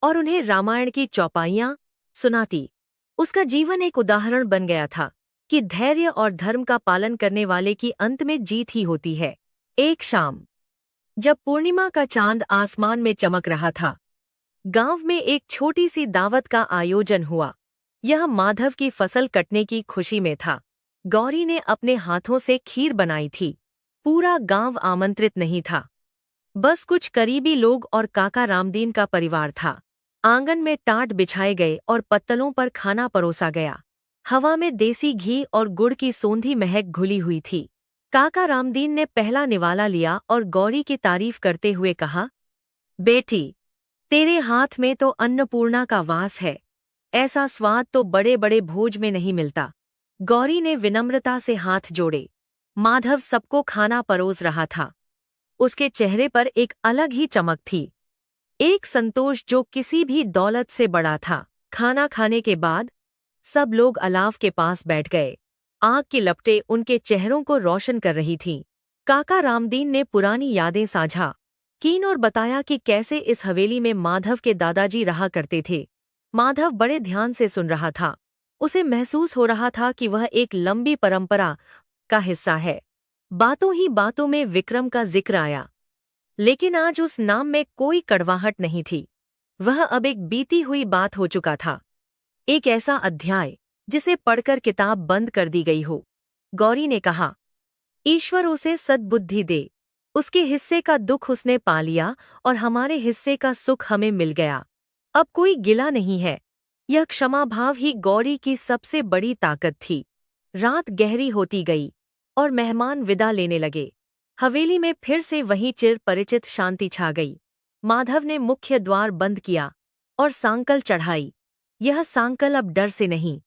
और उन्हें रामायण की चौपाइयां सुनाती। उसका जीवन एक उदाहरण बन गया था कि धैर्य और धर्म का पालन करने वाले की अंत में जीत ही होती है। एक शाम, जब पूर्णिमा का चांद आसमान में चमक रहा था, गांव में एक छोटी सी दावत का आयोजन हुआ। यह माधव की फसल कटने की खुशी में था। गौरी ने अपने हाथों से खीर बनाई थी। पूरा गांव आमंत्रित नहीं था, बस कुछ करीबी लोग और काका रामदीन का परिवार था। आंगन में टाट बिछाए गए और पत्तलों पर खाना परोसा गया। हवा में देसी घी और गुड़ की सोंधी महक घुली हुई थी। काका रामदीन ने पहला निवाला लिया और गौरी की तारीफ करते हुए कहा, बेटी, तेरे हाथ में तो अन्नपूर्णा का वास है। ऐसा स्वाद तो बड़े बड़े भोज में नहीं मिलता। गौरी ने विनम्रता से हाथ जोड़े। माधव सबको खाना परोस रहा था। उसके चेहरे पर एक अलग ही चमक थी, एक संतोष जो किसी भी दौलत से बड़ा था। खाना खाने के बाद सब लोग अलाव के पास बैठ गए। आग की लपटें उनके चेहरों को रोशन कर रही थीं। काका रामदीन ने पुरानी यादें साझा कीन और बताया कि कैसे इस हवेली में माधव के दादाजी रहा करते थे। माधव बड़े ध्यान से सुन रहा था। उसे महसूस हो रहा था कि वह एक लंबी परंपरा का हिस्सा है। बातों ही बातों में विक्रम का जिक्र आया, लेकिन आज उस नाम में कोई कड़वाहट नहीं थी। वह अब एक बीती हुई बात हो चुका था, एक ऐसा अध्याय जिसे पढ़कर किताब बंद कर दी गई हो। गौरी ने कहा, ईश्वर उसे सद्बुद्धि दे। उसके हिस्से का दुख उसने पा लिया और हमारे हिस्से का सुख हमें मिल गया। अब कोई गिला नहीं है। यह क्षमा भाव ही गौरी की सबसे बड़ी ताकत थी। रात गहरी होती गई और मेहमान विदा लेने लगे। हवेली में फिर से वही चिर परिचित शांति छा गई। माधव ने मुख्य द्वार बंद किया और सांकल चढ़ाई। यह सांकल अब डर से नहीं,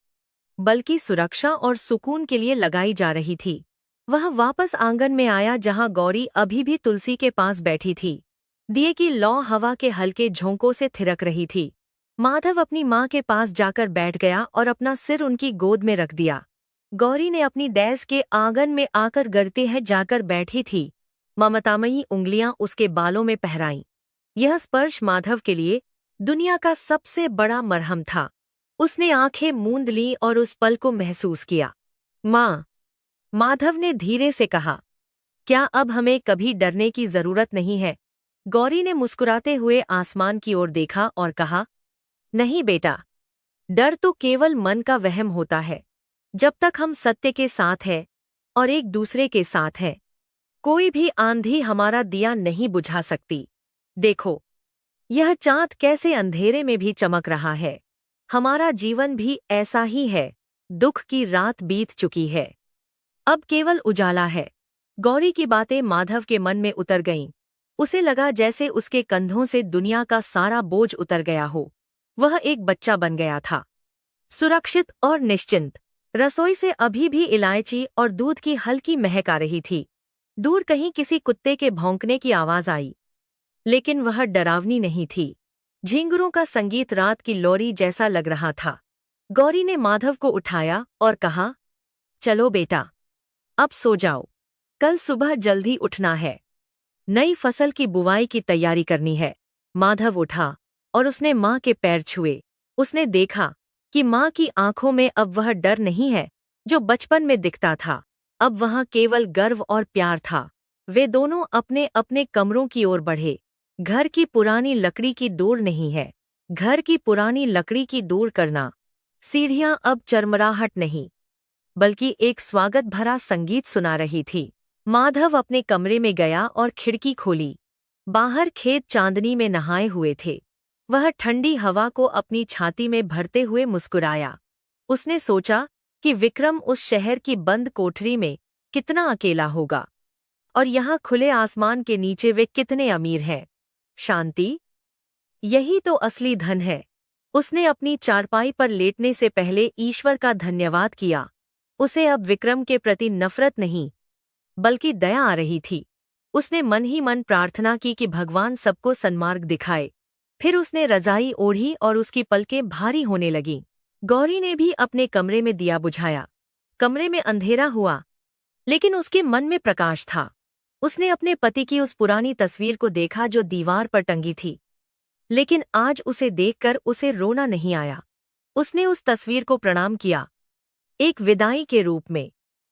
बल्कि सुरक्षा और सुकून के लिए लगाई जा रही थी। वह वापस आंगन में आया, जहां गौरी अभी भी तुलसी के पास बैठी थी। दिए की लौ हवा के हल्के झोंकों से थिरक रही थी। माधव अपनी माँ के पास जाकर बैठ गया और अपना सिर उनकी गोद में रख दिया। गौरी ने अपनी दैस के आंगन में आकर गर्ते हैं जाकर बैठी थी। ममतामयी उंगलियां उसके बालों में पहराईं। यह स्पर्श माधव के लिए दुनिया का सबसे बड़ा मरहम था। उसने आंखें मूंद लीं और उस पल को महसूस किया। माँ, माधव ने धीरे से कहा, क्या अब हमें कभी डरने की जरूरत नहीं है? गौरी ने मुस्कुराते हुए आसमान की ओर देखा और कहा, नहीं बेटा, डर तो केवल मन का वहम होता है। जब तक हम सत्य के साथ हैं और एक दूसरे के साथ हैं, कोई भी आंधी हमारा दिया नहीं बुझा सकती। देखो, यह चाँद कैसे अंधेरे में भी चमक रहा है। हमारा जीवन भी ऐसा ही है। दुख की रात बीत चुकी है, अब केवल उजाला है। गौरी की बातें माधव के मन में उतर गईं। उसे लगा जैसे उसके कंधों से दुनिया का सारा बोझ उतर गया हो। वह एक बच्चा बन गया था, सुरक्षित और निश्चिंत। रसोई से अभी भी इलायची और दूध की हल्की महक आ रही थी। दूर कहीं किसी कुत्ते के भौंकने की आवाज आई, लेकिन वह डरावनी नहीं थी। झींगुरों का संगीत रात की लोरी जैसा लग रहा था। गौरी ने माधव को उठाया और कहा, चलो बेटा, अब सो जाओ। कल सुबह जल्दी उठना है। नई फसल की बुवाई की तैयारी करनी है। माधव उठा और उसने माँ के पैर छुए। उसने देखा कि माँ की आंखों में अब वह डर नहीं है जो बचपन में दिखता था। अब वहाँ केवल गर्व और प्यार था। वे दोनों अपने अपने कमरों की ओर बढ़े। घर की पुरानी लकड़ी की डोर नहीं है, घर की पुरानी लकड़ी की डोर करना। सीढ़ियां अब चरमराहट नहीं, बल्कि एक स्वागत भरा संगीत सुना रही थी। माधव अपने कमरे में गया और खिड़की खोली। बाहर खेत चांदनी में नहाए हुए थे। वह ठंडी हवा को अपनी छाती में भरते हुए मुस्कुराया। उसने सोचा कि विक्रम उस शहर की बंद कोठरी में कितना अकेला होगा, और यहाँ खुले आसमान के नीचे वे कितने अमीर हैं। शांति, यही तो असली धन है। उसने अपनी चारपाई पर लेटने से पहले ईश्वर का धन्यवाद किया। उसे अब विक्रम के प्रति नफरत नहीं, बल्कि दया आ रही थी। उसने मन ही मन प्रार्थना की कि भगवान सबको सन्मार्ग दिखाए। फिर उसने रजाई ओढ़ी और उसकी पलकें भारी होने लगीं। गौरी ने भी अपने कमरे में दिया बुझाया। कमरे में अंधेरा हुआ, लेकिन उसके मन में प्रकाश था। उसने अपने पति की उस पुरानी तस्वीर को देखा जो दीवार पर टंगी थी, लेकिन आज उसे देखकर उसे रोना नहीं आया। उसने उस तस्वीर को प्रणाम किया, एक विदाई के रूप में।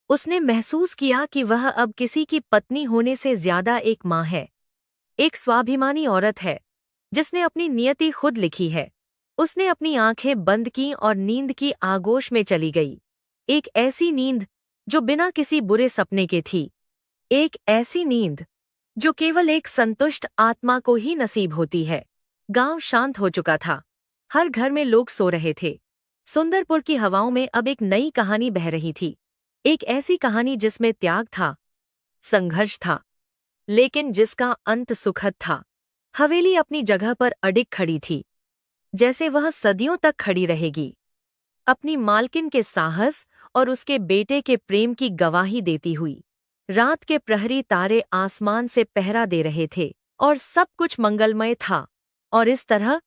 उसने महसूस किया कि वह अब किसी की पत्नी होने से ज्यादा एक माँ है, एक स्वाभिमानी औरत है जिसने अपनी नियति खुद लिखी है। उसने अपनी आंखें बंद की और नींद की आगोश में चली गई। एक ऐसी नींद जो बिना किसी बुरे सपने के थी, एक ऐसी नींद जो केवल एक संतुष्ट आत्मा को ही नसीब होती है। गांव शांत हो चुका था। हर घर में लोग सो रहे थे। सुंदरपुर की हवाओं में अब एक नई कहानी बह रही थी, एक ऐसी कहानी जिसमें त्याग था, संघर्ष था, लेकिन जिसका अंत सुखद था। हवेली अपनी जगह पर अडिग खड़ी थी, जैसे वह सदियों तक खड़ी रहेगी, अपनी मालकिन के साहस और उसके बेटे के प्रेम की गवाही देती हुई। रात के प्रहरी तारे आसमान से पहरा दे रहे थे और सब कुछ मंगलमय था। और इस तरह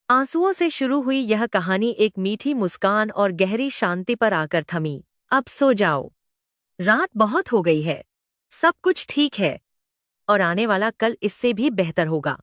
आंसुओं से शुरू हुई यह कहानी एक मीठी मुस्कान और गहरी शांति पर आकर थमी। अब सो जाओ, रात बहुत हो गई है, सब कुछ ठीक है, और आने वाला कल इससे भी बेहतर होगा।